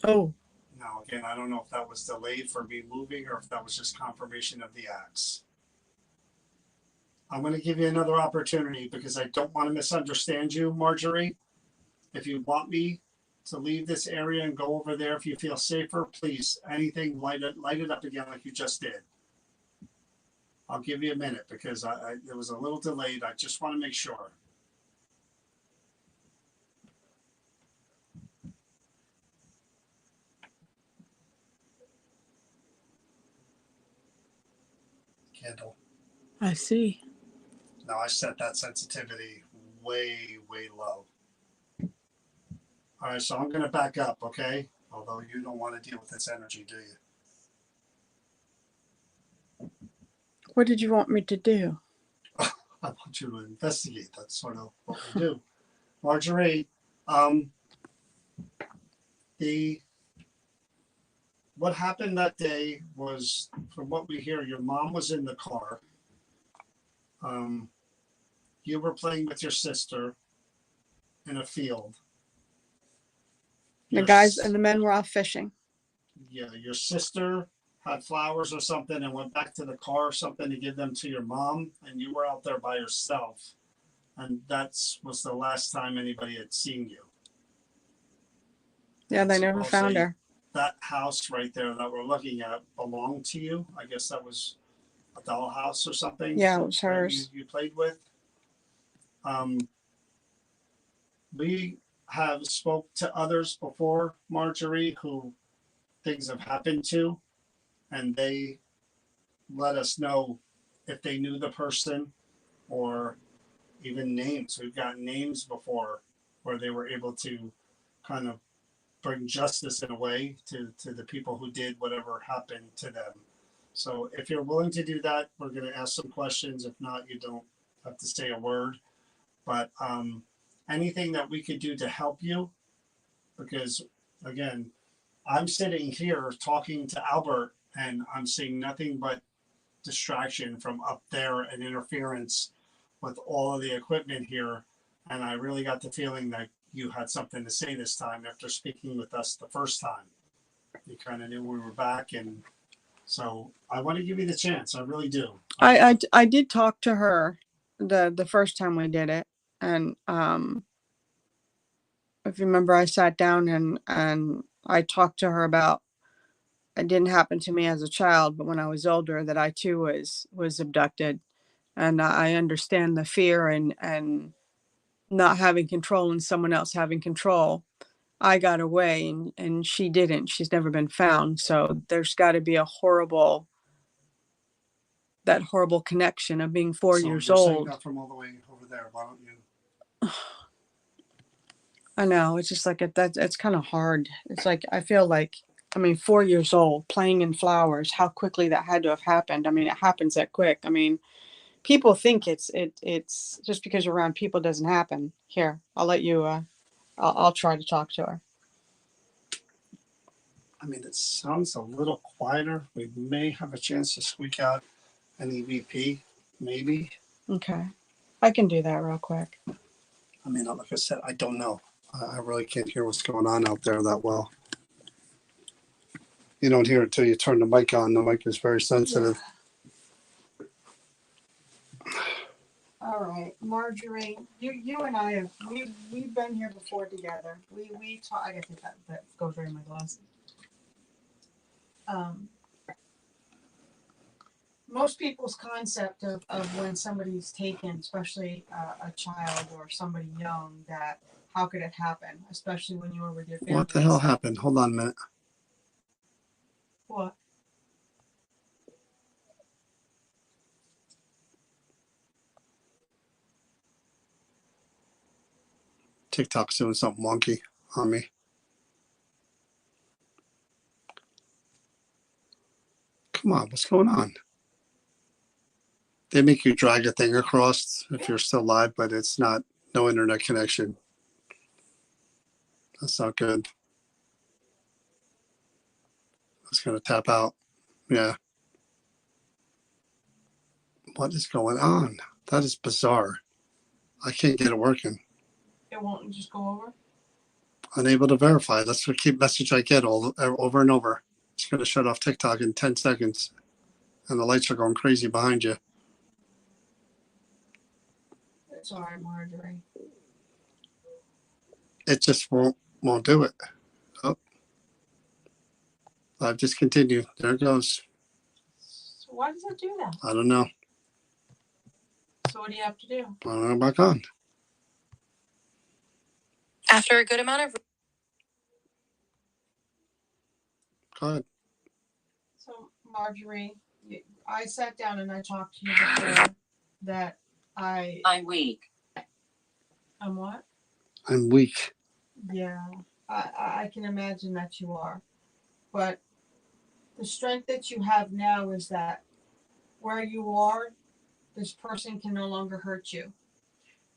Oh, Now again, I don't know if that was delayed for me moving or if that was just confirmation of the axe. I'm going to give you another opportunity because I don't want to misunderstand you, Marjorie. If you want me to leave this area and go over there, if you feel safer, please, anything, light it up again like you just did. I'll give you a minute because it was a little delayed. I just want to make sure. Candle. I see. Now I set that sensitivity way, way low. All right, so I'm going to back up, okay? Although you don't want to deal with this energy, do you? What did you want me to do? I want you to investigate. That's sort of what we do. Marjorie, what happened that day was, from what we hear, your mom was in the car. You were playing with your sister in a field. The guys and the men were off fishing. Yeah, your sister had flowers or something and went back to the car or something to give them to your mom, and you were out there by yourself. And that was the last time anybody had seen you. Yeah, they So never I'll found say her. That house right there that we're looking at belonged to you. I guess that was a dollhouse or something. Yeah, it was that hers. you played with. We have spoke to others before, Marjorie, who things have happened to, and they let us know if they knew the person or even names. We've got names before where they were able to kind of bring justice in a way to the people who did whatever happened to them. So if you're willing to do that, we're going to ask some questions. If not, you don't have to say a word. But anything that we could do to help you, because again, I'm sitting here talking to Albert and I'm seeing nothing but distraction from up there and interference with all of the equipment here. And I really got the feeling that you had something to say this time after speaking with us the first time. You kind of knew we were back, and so I want to give you the chance. I really do. I did talk to her the first time we did it. And if you remember, I sat down and I talked to her about it didn't happen to me as a child, but when I was older, that I too was abducted, and I understand the fear and not having control and someone else having control. I got away and she didn't. She's never been found. So there's got to be that horrible connection of being 4 years you're saying old. that from all the way over there. Why don't you? I know. It's just like it's kind of hard. It's like I feel like, I mean, 4 years old playing in flowers. How quickly that had to have happened. I mean, it happens that quick. I mean, people think it's just because you're around people doesn't happen. Here, I'll let you. I'll try to talk to her. I mean, it sounds a little quieter. We may have a chance to squeak out an EVP, maybe. Okay, I can do that real quick. I mean, like I said, I don't know. I really can't hear what's going on out there that well. You don't hear it until you turn the mic on. The mic is very sensitive. All right, Marjorie, you and I have we've been here before together. We talk. I guess that goes right in my glasses. Most people's concept of when somebody's taken, especially a child or somebody young, that how could it happen, especially when you were with your family? What the hell happened? Hold on a minute. What? TikTok's doing something wonky on me. Come on, what's going on? They make you drag a thing across if you're still live, but it's not, no internet connection. That's not good. It's going to tap out. Yeah. What is going on? That is bizarre. I can't get it working. It won't just go over? Unable to verify. That's the key message I get over and over. It's going to shut off TikTok in 10 seconds. And the lights are going crazy behind you. It's all right, Marjorie. It just won't do it. Oh. Live discontinued. There it goes. So why does it do that? I don't know. So what do you have to do? I'm back on. After a good amount of Go ahead. So Marjorie, I sat down and I talked to you before that I'm weak. I'm what? I'm weak. Yeah, I can imagine that you are. But the strength that you have now is that where you are, this person can no longer hurt you.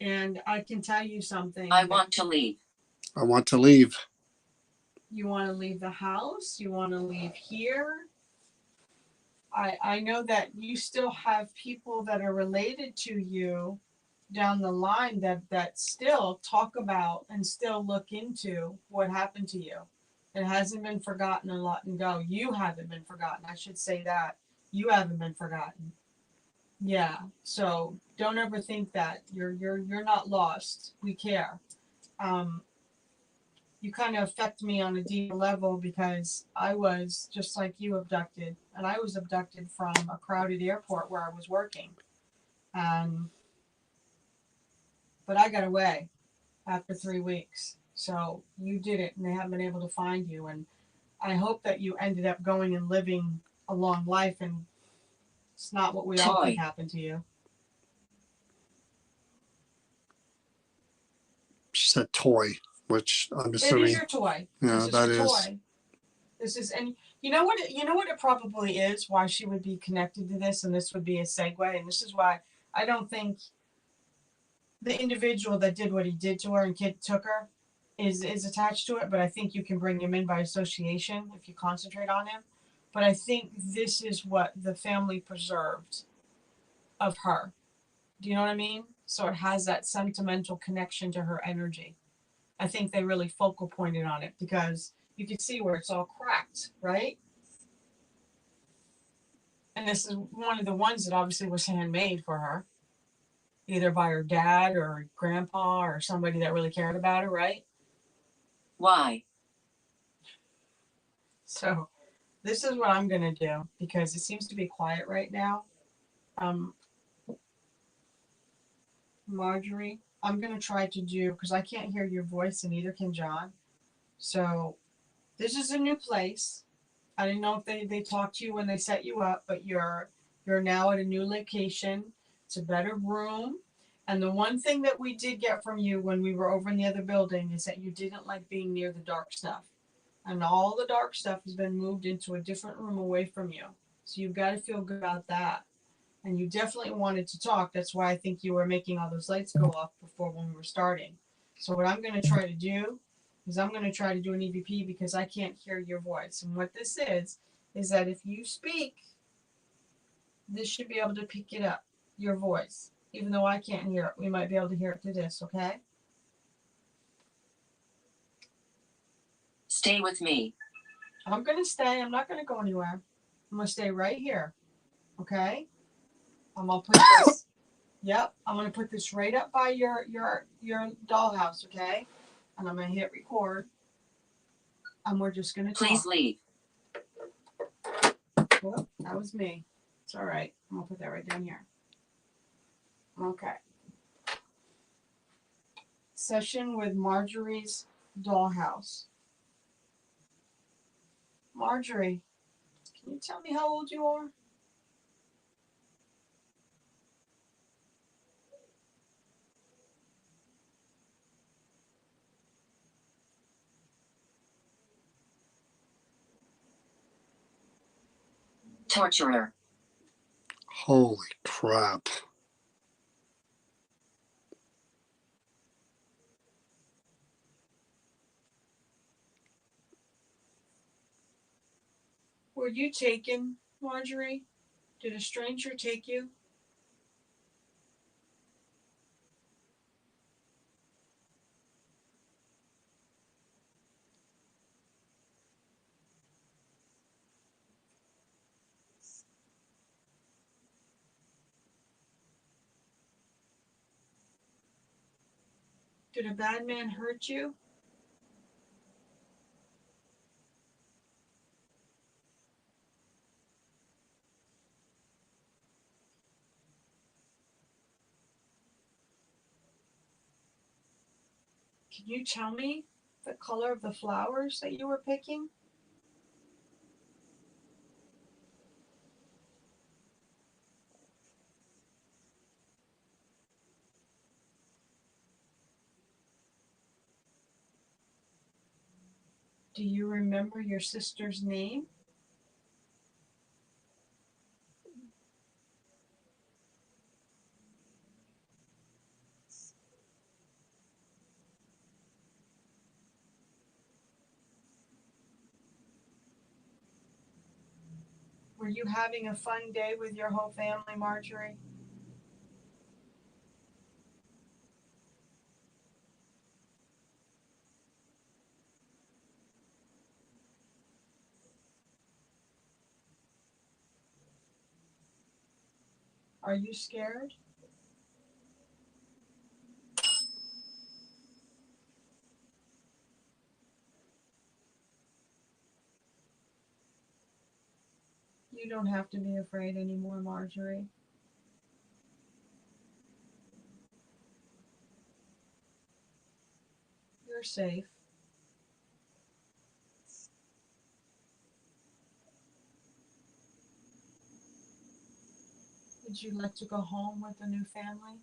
And I can tell you something. I want to leave. I want to leave. You want to leave the house? You want to leave here? I know that you still have people that are related to you down the line that still talk about and still look into what happened to you. It hasn't been forgotten and let go. You haven't been forgotten. I should say that. You haven't been forgotten. Yeah. So don't ever think that. You're not lost. We care. You kind of affect me on a deeper level because I was just like you abducted, and I was abducted from a crowded airport where I was working. But I got away after 3 weeks. So you did it, and they haven't been able to find you. And I hope that you ended up going and living a long life, and it's not what we all think happened to you. She said toy, which I'm It assuming. is your toy. Yeah, this is that your is. toy. This is, and you know what it probably is, why she would be connected to this, and this would be a segue, and this is why I don't think the individual that did what he did to her and took her is attached to it, but I think you can bring him in by association if you concentrate on him. But I think this is what the family preserved of her. Do you know what I mean? So it has that sentimental connection to her energy. I think they really focal pointed on it because you can see where it's all cracked, right? And this is one of the ones that obviously was handmade for her. either by her dad or her grandpa or somebody that really cared about her, right? Why? So this is what I'm gonna do because it seems to be quiet right now. Um, Marjorie, I'm gonna try to do because I can't hear your voice and neither can John. So this is a new place. I didn't know if they talked to you when they set you up, but you're now at a new location. It's a better room. And the one thing that we did get from you when we were over in the other building is that you didn't like being near the dark stuff. And all the dark stuff has been moved into a different room away from you. So you've got to feel good about that. And you definitely wanted to talk. That's why I think you were making all those lights go off before when we were starting. So what I'm going to try to do is I'm going to try to do an EVP because I can't hear your voice. And what this is that if you speak, this should be able to pick it up, your voice. Even though I can't hear it, we might be able to hear it through this, okay? Stay with me. I'm going to stay. I'm not going to go anywhere. I'm going to stay right here, okay? I'm going to put this, yep, I'm going to put this right up by your dollhouse, okay? And I'm going to hit record. And we're just going to talk. Please leave. Whoop, that was me. It's all right. I'm going to put that right down here. Okay. Session with Marjorie's dollhouse. Marjorie, can you tell me how old you are? Torturer. Holy crap. Were you taken, Marjorie? Did a stranger take you? Did a bad man hurt you? Can you tell me the color of the flowers that you were picking? Do you remember your sister's name? Were you having a fun day with your whole family, Marjorie? Are you scared? You don't have to be afraid anymore, Marjorie. You're safe. Would you like to go home with the new family?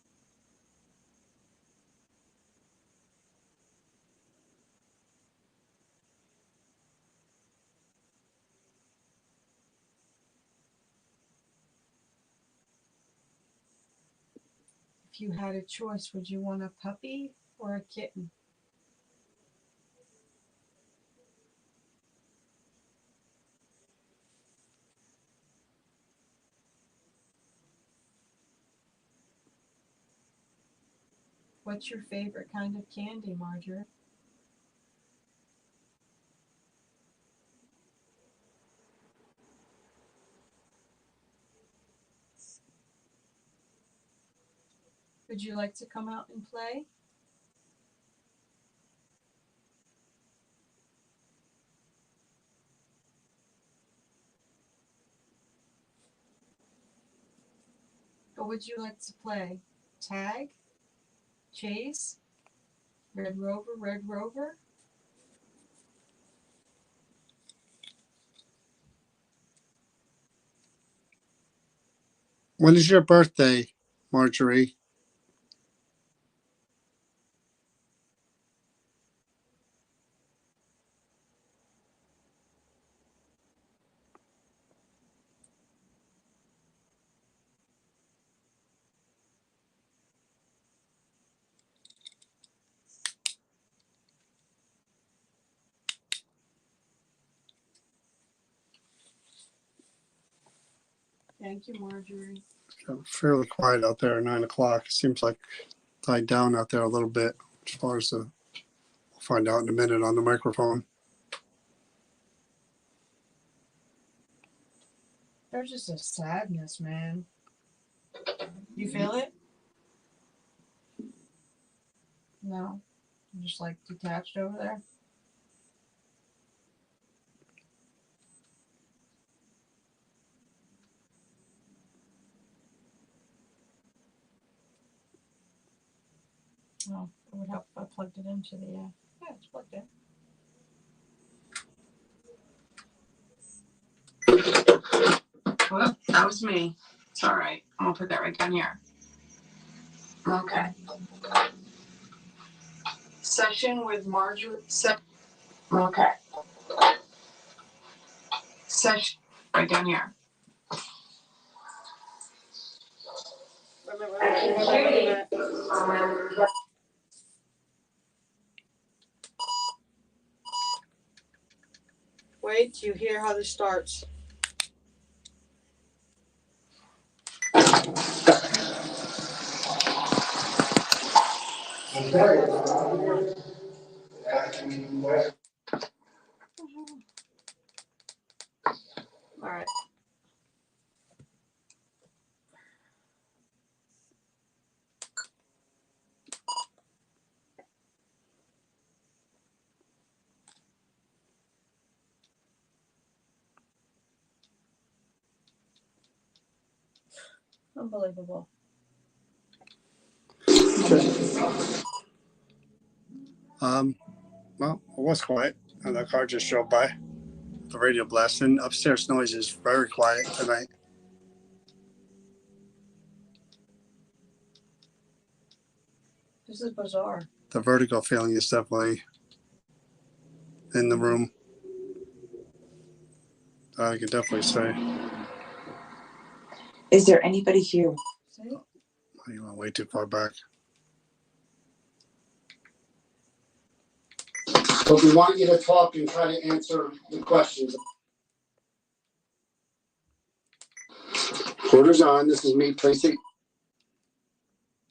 If you had a choice, would you want a puppy or a kitten? What's your favorite kind of candy, Marjorie? Would you like to come out and play? Or would you like to play tag, chase, red rover, red rover? When is your birthday, Marjorie? Thank you, Marjorie. Fairly quiet out there at 9 o'clock. It seems like died down out there a little bit as far as we'll find out in a minute on the microphone. There's just a sadness, man. You feel it? No. I'm just like detached over there. Oh, it would help if I plugged it into the, yeah, it's plugged in. Well, that was me. It's all right. I'm gonna put that right down here. Okay. Session with Marjorie. Okay. Session right down here. Wait till you hear how this starts. All right. Unbelievable. Well, it was quiet. And the car just drove by. The radio blasting. Upstairs noise is very quiet tonight. This is bizarre. The vertigo feeling is definitely in the room. I can definitely say. Is there anybody here? See? Oh, you went way too far back. But we want you to talk and try to answer the questions. Quarters on. This is me, Tracy.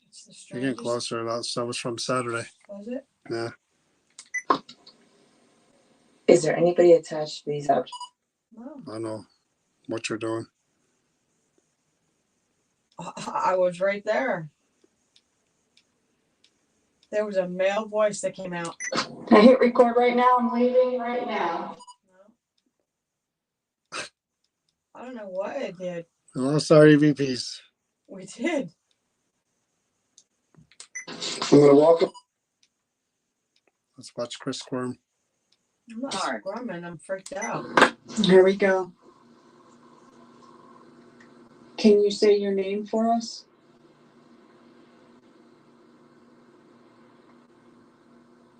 It's the You're getting strangest. closer. That was from Saturday. Was it? Yeah. Is there anybody attached to these objects? No. I know what you're doing. I was right there. There was a male voice that came out. I hit record right now. I'm leaving right now. No. I don't know what it did. We lost our EVPs. We did. I'm going to walk up. Let's watch Chris squirm. I'm not Dark. squirming. I'm freaked out. Here we go. Can you say your name for us?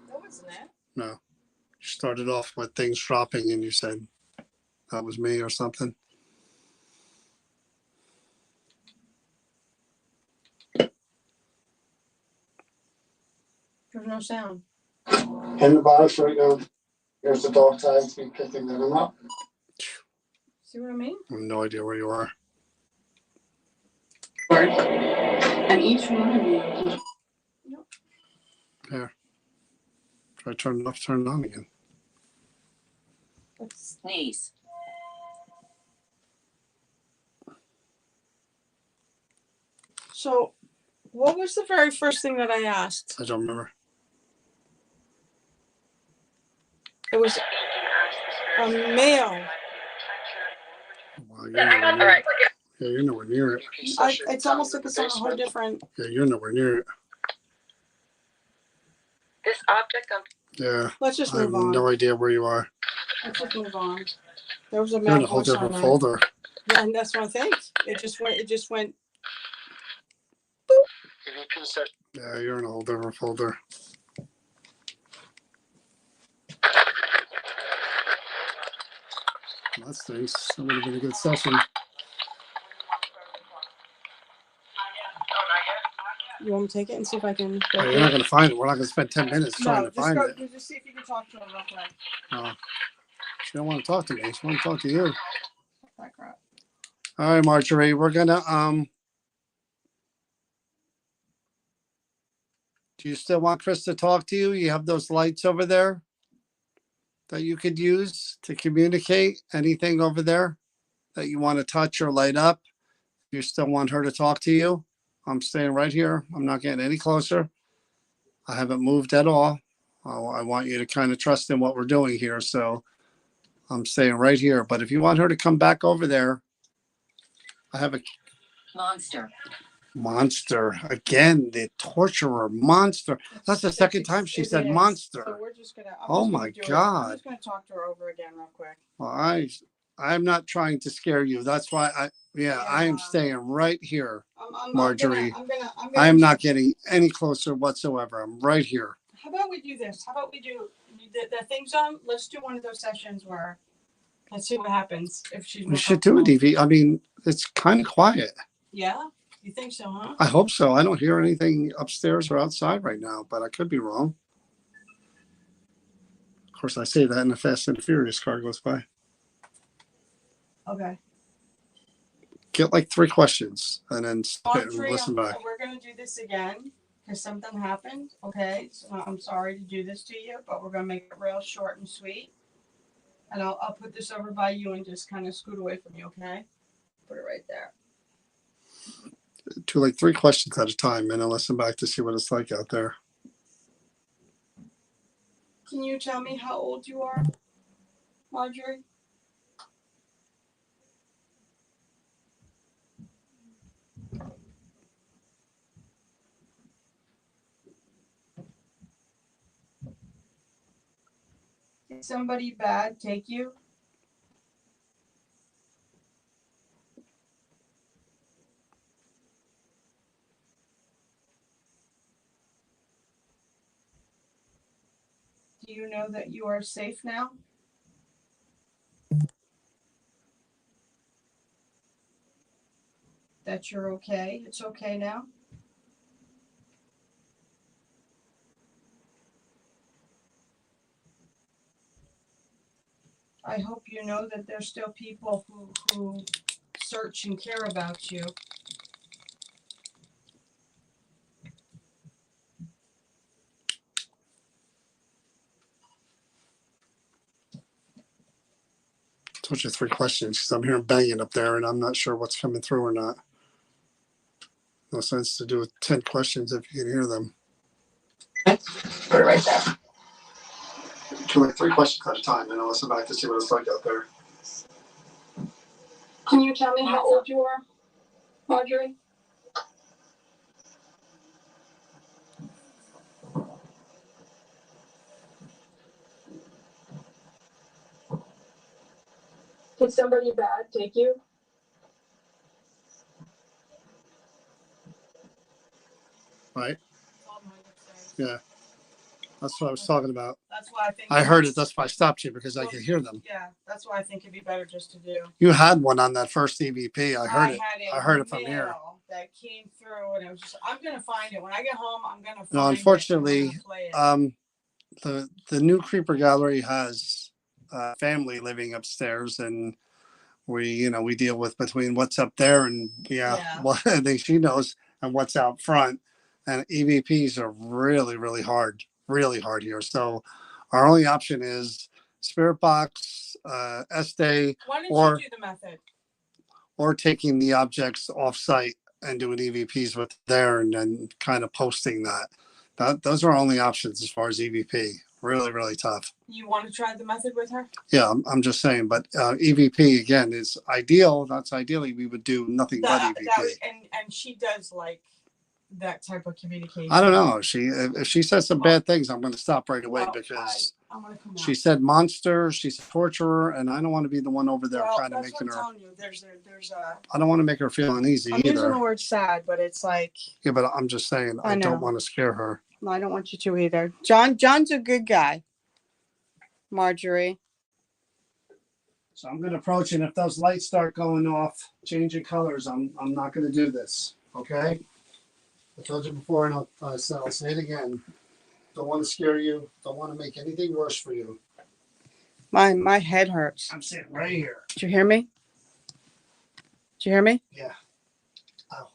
That wasn't it. No. You started off with things dropping and you said that was me or something. There's no sound. In the box right now. Here's the dog tags. Be picking them up. See what I mean? I have no idea where you are. And each one of you. There. Try turn it off, turn it on again. Sneeze. So What was the very first thing that I asked? I don't remember. It was a male. Well, you're nowhere near it. Yeah, you're nowhere near it. It's almost like it's on a whole different. Yeah, you're nowhere near it. This object on Yeah, Let's just I have move on. no idea where you are. Let's just move on. There was a You're in male a whole voice on different there. folder. Yeah, and that's what I think. It just went. Yeah, you're in a whole different folder. That stinks. That would have been a good session. You want me to take it and see if I can? Yeah, you're not going to find it. We're not going to spend 10 minutes trying No, to just find go. it. Just see if you can talk to her real quick. No. She don't want to talk to me. She want to talk to you. That crap. All right, Marjorie, we're gonna do you still want Chris to talk to you? You have those lights over there that you could use to communicate. Anything over there that you want to touch or light up? You still want her to talk to you? I'm staying right here. I'm not getting any closer. I haven't moved at all. I want you to kind of trust in what we're doing here. So I'm staying right here. But if you want her to come back over there, I have a Monster. monster again. The torturer monster. That's the second time she said So monster. we're just gonna. Oh my I'm God. just gonna talk to her over again real quick. Well, I'm not trying to scare you. That's why I am staying right here. Marjorie, I am not getting any closer whatsoever. I'm right here. How about we do this? How about we do the things on? Let's do one of those sessions where let's see what happens if she's. We should do a DV. I mean, it's kind of quiet. Yeah, you think so, huh? I hope so. I don't hear anything upstairs or outside right now, but I could be wrong. Of course, I say that and the Fast and Furious car goes by. Okay. Get like 3 questions and then Audrey, listen back. we're gonna do this again because something happened. Okay, so I'm sorry to do this to you, but we're gonna make it real short and sweet. And I'll put this over by you and just kind of scoot away from you. Okay. Put it right there. Do like 3 questions at a time and then listen back to see what it's like out there. Can you tell me how old you are, Marjorie? Did somebody bad take you? Do you know that you are safe now? That you're okay? It's okay now? I hope you know that there's still people who search and care about you. Told you 3 questions because I'm hearing banging up there and I'm not sure what's coming through or not. No sense to do 10 questions if you can hear them. Put it right there. Do like 3 questions at a time and I'll listen back to see what it's like out there. Can you tell me how old you are, Marjorie? Did somebody bad take you? Right? Yeah. That's what I was talking about. That's why I think. I heard it. That's why I stopped you because I could hear them. Yeah, that's why I think it'd be better just to do. You had one on that first EVP. I heard it. Had I heard it from here. mail that came through, and it was just. I'm gonna find it when I get home. I'm gonna. Find No, unfortunately, it and I'm gonna play it. the new Creeper Gallery has family living upstairs, and we deal with between what's up there and Yeah. what I think she knows and what's out front. And EVPs are really hard here. So our only option is Spirit Box, Estee, Why didn't or- you do the method? or taking the objects off site and doing EVPs with there and then kind of posting that. Those are only options as far as EVP. Really, really tough. You want to try the method with her? Yeah, I'm just saying, but EVP again is ideal. That's ideally we would do nothing but EVP. And she does like that type of communication. I don't know. If she says some bad things, I'm going to stop right away Well, because I'm gonna come she out. said monster, she's a torturer, and I don't want to be the one over there Well, kind of that's making what her. I'm telling you. There's a. I don't want to make her feel uneasy I'm using the either. word sad, but it's like Yeah, but I'm just saying I I don't know. want to scare her. no, I don't want you to either. John's a good guy. Marjorie. So I'm going to approach, and if those lights start going off, changing colors, I'm not going to do this. Okay? I told you before, and I'll say it again. Don't want to scare you. Don't want to make anything worse for you. My head hurts. I'm sitting right here. Did you hear me? Did you hear me? Yeah. Ow.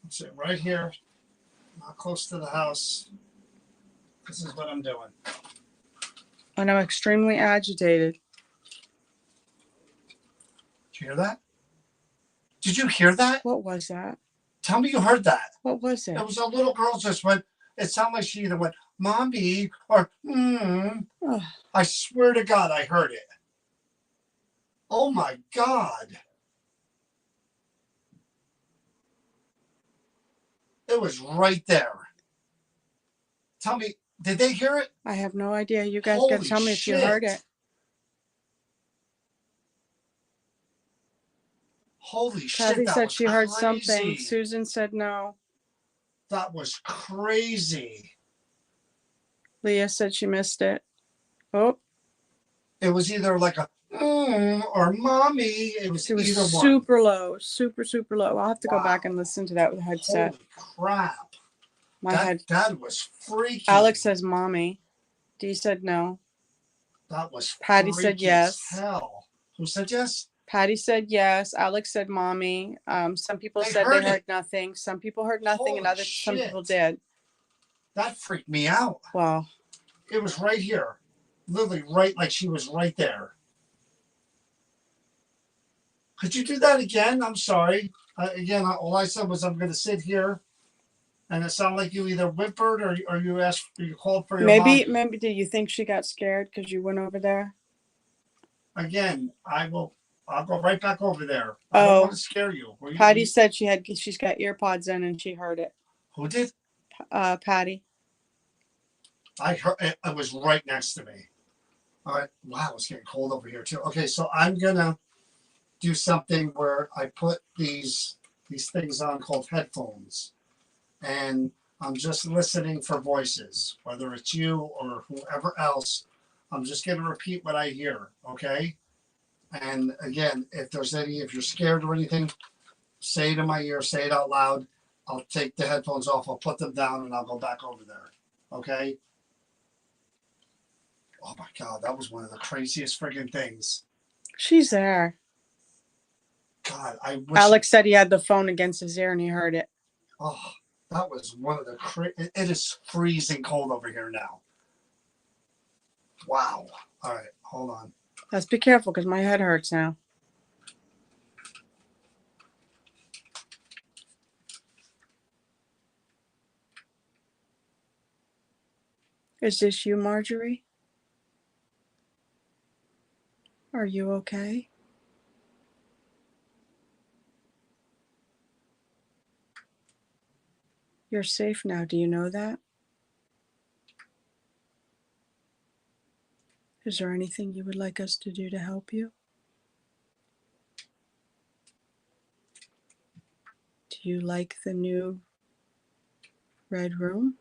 I'm sitting right here, not close to the house. This is what I'm doing. And I'm extremely agitated. Did you hear that? Did you hear that? What was that? Tell me you heard that. What was it? It was a little girl just went, it sounded like she either went, Mommy, or, Ugh. I swear to God, I heard it. Oh my God. It was right there. Tell me, did they hear it? I have no idea. You guys gotta Holy tell me if you heard shit. it. Holy shit. Kathy That said was she heard crazy. something. Susan said no. That was crazy. Leah said she missed it. Oh, It was either like a or mommy. It was it was either one. super low, super low. I'll have to go Wow. back and listen to that with a headset. Holy crap. My head. That was freaky. Alex says mommy. Dee said no. That was Patty said freaky yes. as hell. Who said yes? Patty said yes. Alex said mommy. Some people They said heard they heard it. nothing. Some people heard nothing, and Holy some people shit. did. That freaked me out. Wow. It was right here. Literally right, like she was right there. Could you do that again? I'm sorry. Again, all I said was I'm going to sit here, and it sounded like you either whimpered or you asked, you called for your mom. Maybe. Did you think she got scared because you went over there? Again, I'll go right back over there. I don't want to scare you. Patty said she's got ear pods in and she heard it. Who did? Patty. I heard it. It was right next to me. All right. Wow, it's getting cold over here too. Okay, so I'm gonna do something where I put these things on called headphones, and I'm just listening for voices, whether it's you or whoever else. I'm just gonna repeat what I hear. Okay. And again, if you're scared or anything, say it in my ear, say it out loud. I'll take the headphones off, I'll put them down, and I'll go back over there. Okay? Oh my God, that was one of the craziest friggin' things. She's there. God, I wish. Alex said he had the phone against his ear and he heard it. Oh, that was one of the it is freezing cold over here now. Wow. All right, hold on. Let's be careful because my head hurts now. Is this you, Marjorie? Are you okay? You're safe now. Do you know that? Is there anything you would like us to do to help you? Do you like the new red room?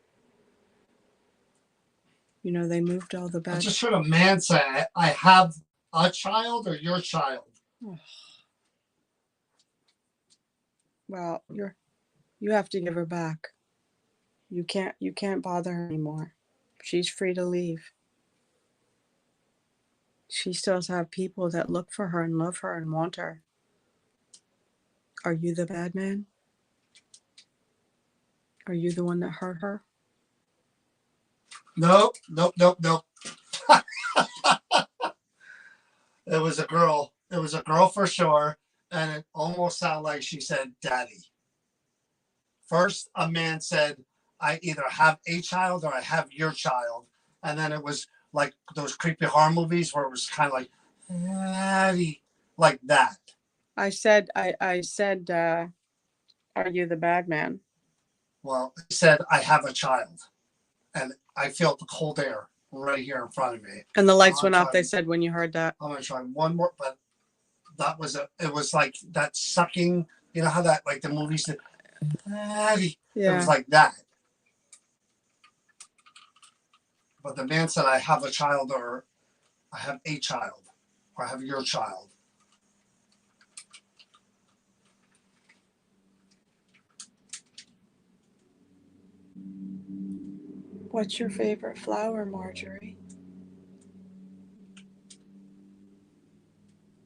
You know, they moved all the I bad. just heard a man say, I have a child or your child. Well, you have to give her back. You can't bother her anymore. She's free to leave. She still has to have people that look for her and love her and want her. Are you the bad man? Are you the one that hurt her? Nope. It was a girl. It was a girl for sure. and it almost sounded like she said daddy. First, a man said, I either have a child or I have your child. And then it was like those creepy horror movies where it was kind of like, daddy, like that. I said, are you the bad man? Well, he said, I have a child. And I felt the cold air right here in front of me. And the lights I'm went off, they trying- said, when you heard that. I'm going to try one more, but that was it was like that sucking, you know how that, like the movies, that, daddy, it Yeah. was like that. But the man said, I have a child or I have a child or I have your child. What's your favorite flower, Marjorie?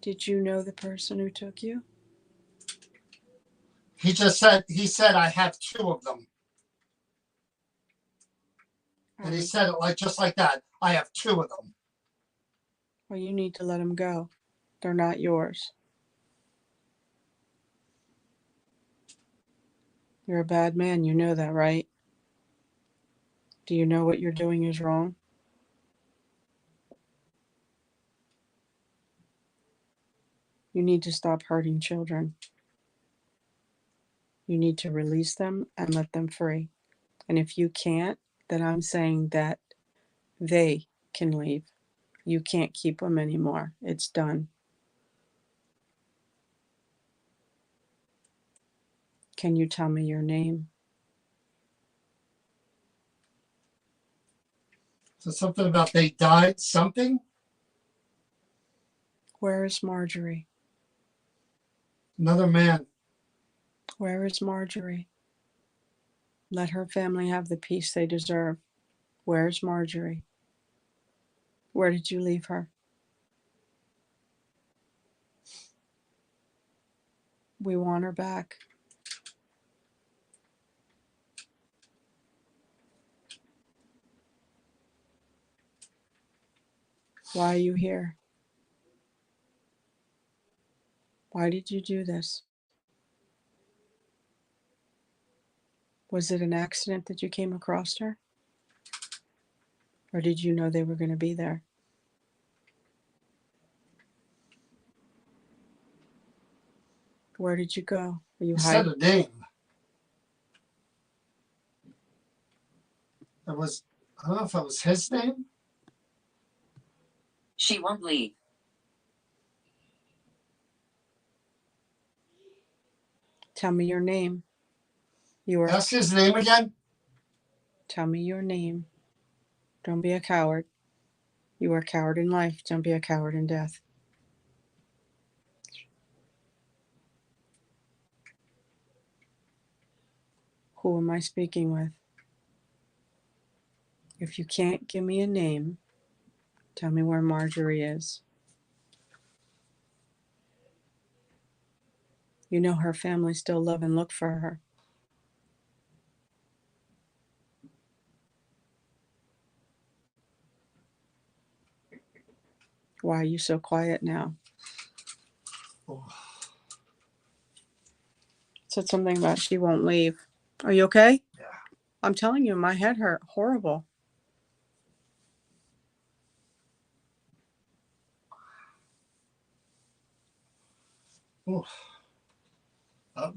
Did you know the person who took you? He said, I have two of them. And he said it like, just like that. I have two of them. Well, you need to let them go. They're not yours. You're a bad man. You know that, right? Do you know what you're doing is wrong? You need to stop hurting children. You need to release them and let them free. And if you can't, then I'm saying that they can leave. You can't keep them anymore. It's done. Can you tell me your name? So something about they died, something? Where is Marjorie? Another man. Where is Marjorie? Let her family have the peace they deserve. Where's Marjorie? Where did you leave her? We want her back. Why are you here? Why did you do this? Was it an accident that you came across her? Or did you know they were going to be there? Where did you go? Are you He said hiding? a name. It was, I don't know if it was his name. She won't leave. Tell me your name. You are. Ask his name again. Tell me your name. Don't be a coward. You are a coward in life. Don't be a coward in death. Who am I speaking with? If you can't give me a name, tell me where Marjorie is. You know her family still love and look for her. Why are you so quiet now? Oh, Said something about she won't leave. Are you okay? yeah. I'm telling you, my head hurt. Horrible. Ooh.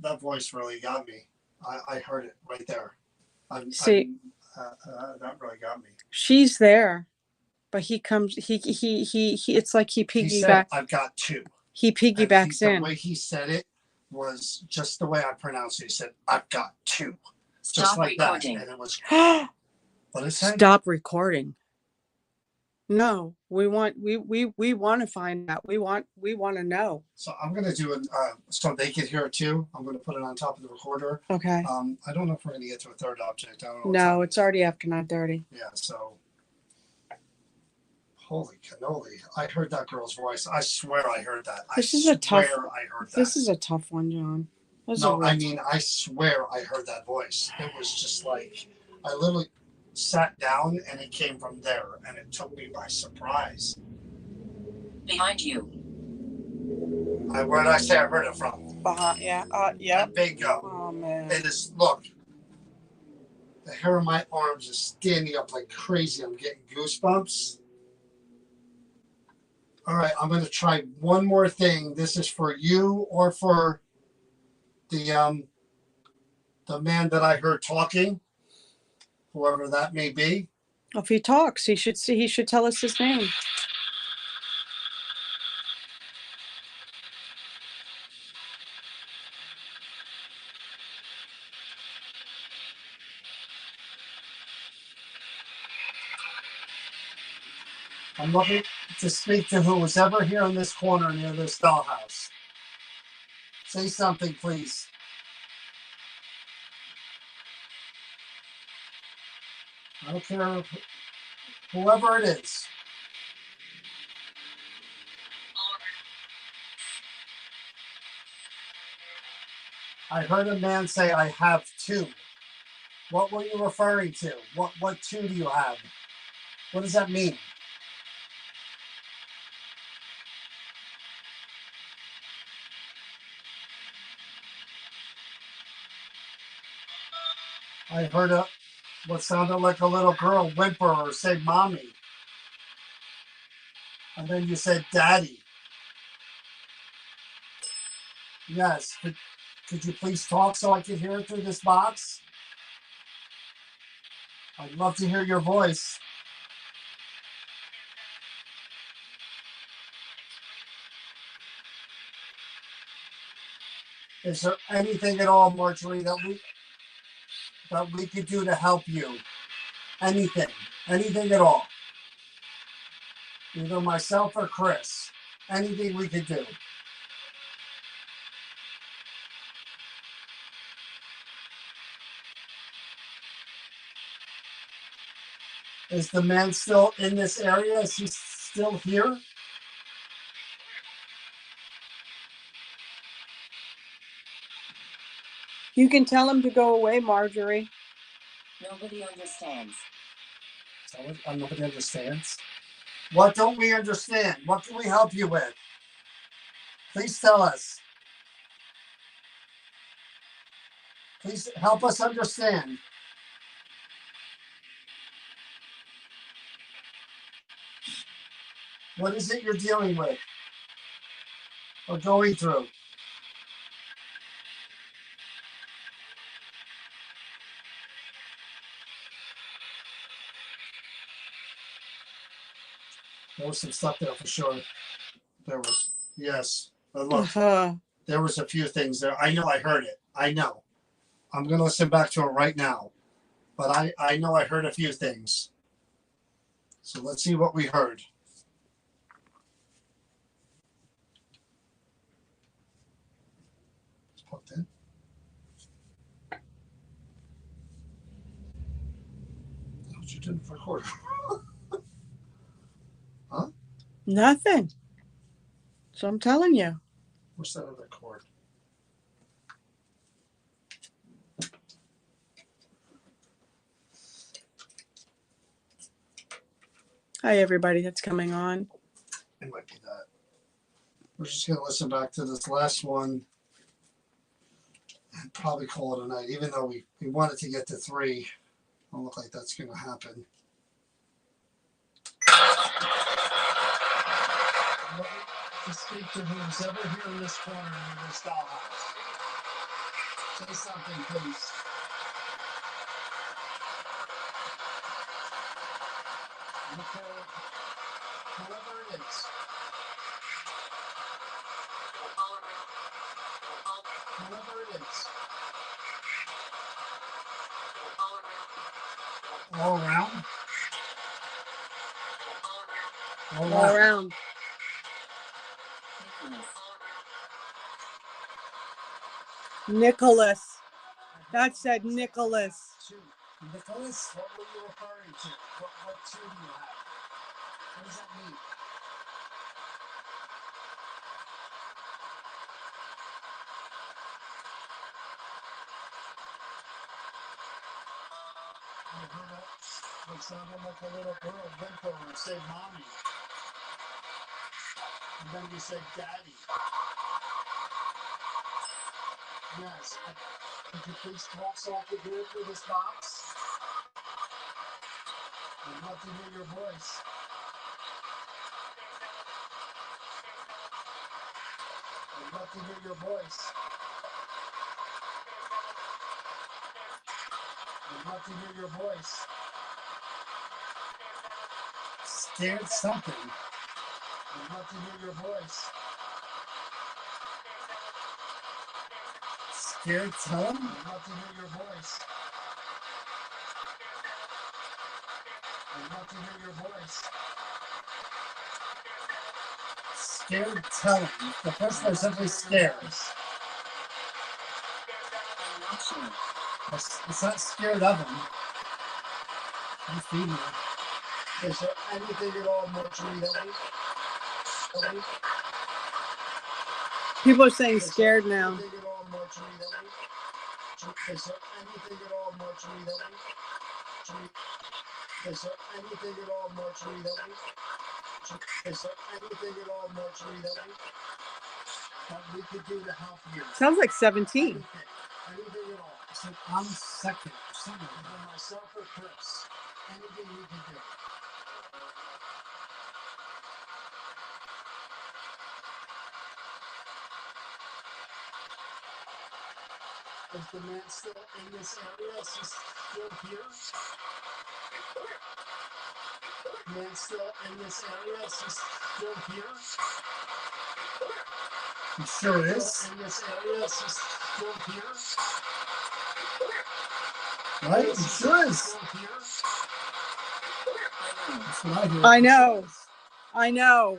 That voice really got me. I heard it right there. See- that really got me. She's there, but he comes. He. It's like he He said, piggybacks. I've got two. He And piggybacks the in. way he said it was just the way I pronounced it. He said, I've got two. Just Stop like recording. that. And it was, what did it say? Stop recording. No, we want to find out. We want to know. So I'm going to do it so they can hear it too. I'm going to put it on top of the recorder. Okay. I don't know if we're going to get to a third object. I don't know. what No, time it's already after 9:30. Yeah, so holy cannoli. I heard that girl's voice. I swear I heard that. This I is a tough- swear I heard that. This is a tough one, John. This is a No, real- I mean, I swear I heard that voice. It was just like, I literally sat down and it came from there and it took me by surprise. Behind you. Where did I say I heard it from? Behind, yeah. Yep. Bingo. Oh man. It is, look, the hair on my arms is standing up like crazy. I'm getting goosebumps. All right, I'm going to try one more thing. This is for you or for the man that I heard talking, whoever that may be. If he talks, he should see. He should tell us his name. I'm looking to speak to who was ever here in this corner near this dollhouse. Say something, please. I don't care whoever it is. I heard a man say, I have two. What were you referring to? What two do you have? What does that mean? I heard what sounded like a little girl whimper or say mommy. And then you said daddy. Yes. Could you please talk so I can hear it through this box? I'd love to hear your voice. Is there anything at all, Marjorie, that we could do to help you? Anything at all. Either myself or Chris. Anything we could do. Is the man still in this area? Is he still here? You can tell him to go away, Marjorie. Nobody understands. Nobody understands. What don't we understand? What can we help you with? Please tell us. Please help us understand. What is it you're dealing with or going through? There was some stuff there for sure. There was, yes. But look, there was a few things there. I know I heard it. I know. I'm going to listen back to it right now. But I know I heard a few things. So let's see what we heard. It's plugged in. What you didn't record? Huh? Nothing. So I'm telling you. Where's that other cord? Hi, everybody that's coming on. It might be that. We're just going to listen back to this last one and probably call it a night, even though we wanted to get to 3. Don't look like that's going to happen. I'm looking to speak to who's ever here in this corner in this dollhouse. Say something, please. I don't care whoever it is. Whoever it is. All around? All around. Nicholas. That said Nicholas. Nicholas, what were you referring to? What two do you have? What does that mean? I heard what sounded like a little girl whimper or say mommy. And then you said daddy. Yes. Could you please talk softly here through this box? I'd love to hear your voice. I'd love to hear your voice. I'd love to hear your voice. Scared something. I'd love to hear your voice. Scared Tom? I'd love to hear your voice. I'd love to hear your voice. Scared Tom. The person is simply scared. It's not scared of him. I'm feeding him. Is there anything at all, Marjorie, that we People are saying scared now. Is there anything at all, Marjorie, is there anything at all, Marjorie, is there anything at all, Marjorie, is there anything at all, Marjorie, that we could do to help you? Sounds like 17. Anything at all. So I'm second or something. For myself or Chris. Anything we can do. Is the man still in this area? Is he still here? Man still in this area? Is he still here? He sure is. Still in this area? Is he still here? Right? He sure is. Still here? That's what I hear. I know. I know.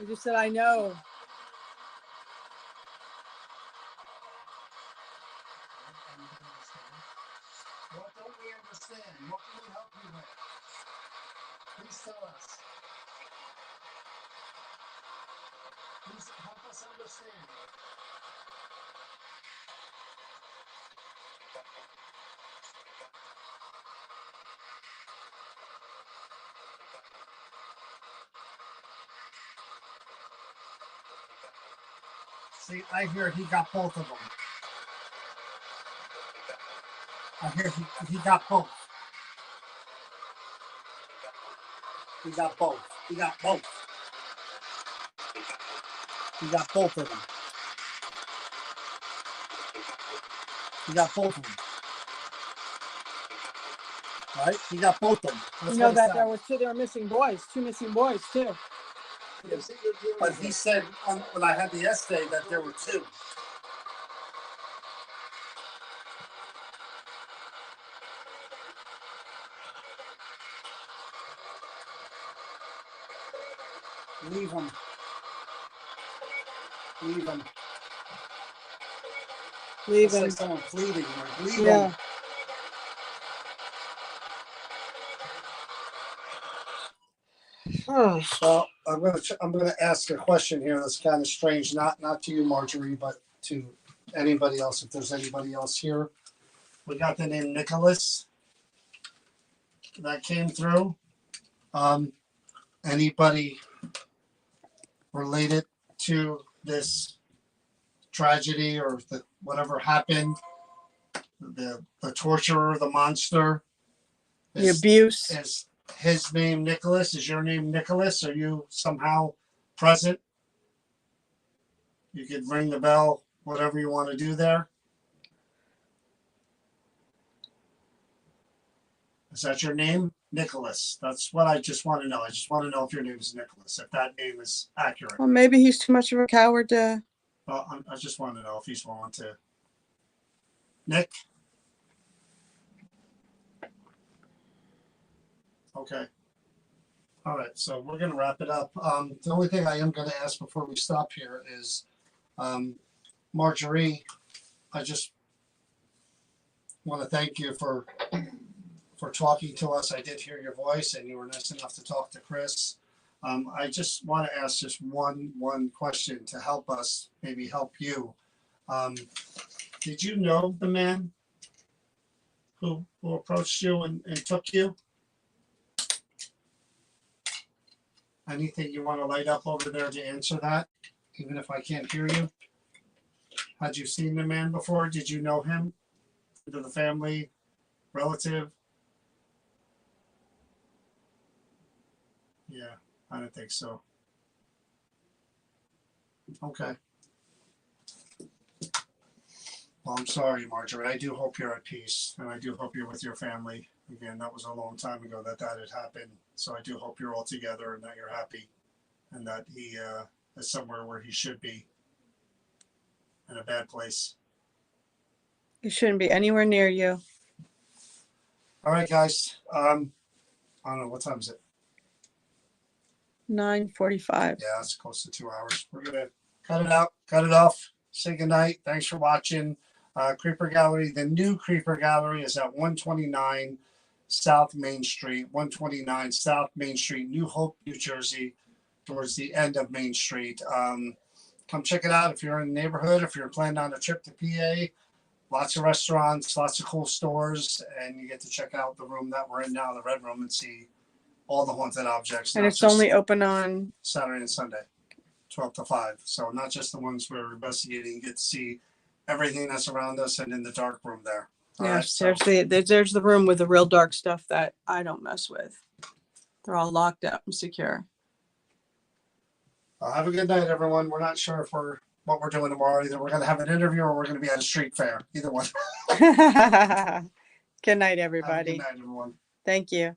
I just said I know. What don't we understand? What can we help you with? Please tell us. Please help us understand. See, I hear he got both of them. I hear he got both. He got both. He got both. He got both of them. He got both of them. Right? He got both of them. That's You know what it that said. there were missing boys, 2 missing boys too. But he said when I had the essay that there were 2. Leave him. Leave him. Leave It's him. like someone pleading. Like, leave Yeah. him. Well, I'm gonna ask a question here that's kind of strange, not to you, Marjorie, but to anybody else. If there's anybody else here, we got the name Nicholas that came through. Anybody related to this tragedy or whatever happened? The torturer, the monster. The abuse. Is his name Nicholas? Is your name Nicholas? Are you somehow present? You could ring the bell, whatever you want to do there. Is that your name? Nicholas. That's what I just want to know. I just want to know if your name is Nicholas, if that name is accurate. Well, maybe he's too much of a coward to. Well, I just want to know if he's willing to. Nick? Okay. All right, so we're going to wrap it up. The only thing I am going to ask before we stop here is, Marjorie, I just want to thank you for talking to us. I did hear your voice, and you were nice enough to talk to Chris. I just want to ask just one question to help us, maybe help you. Did you know the man who approached you and took you? Anything you want to light up over there to answer that, even if I can't hear you? Had you seen the man before? Did you know him? To the family, relative? Yeah, I don't think so. Okay. Well, I'm sorry, Marjorie. I do hope you're at peace, and I do hope you're with your family. Again, that was a long time ago that had happened. So I do hope you're all together and that you're happy, and that he is somewhere where he should be, in a bad place. He shouldn't be anywhere near you. All right, guys. I don't know, what time is it? 9:45. Yeah, it's close to 2 hours. We're gonna cut it out, cut it off. Say goodnight. Thanks for watching. Creeper Gallery. The new Creeper Gallery is at 129 South Main Street, 129 South Main Street, New Hope, New Jersey, towards the end of Main Street. Come check it out if you're in the neighborhood, if you're planning on a trip to PA. Lots of restaurants, lots of cool stores, and you get to check out the room that we're in now, the Red Room, and see all the haunted objects. And not it's just only open on, Saturday and Sunday, 12 to 5. So not just the ones we're investigating, you get to see everything that's around us and in the dark room there. All right, yes, so there's the room with the real dark stuff that I don't mess with. They're all locked up and secure. have a good night, everyone. We're not sure if what we're doing tomorrow. Either we're going to have an interview or we're going to be at a street fair. Either one. Good night, Have a everybody. good night, everyone. Thank you.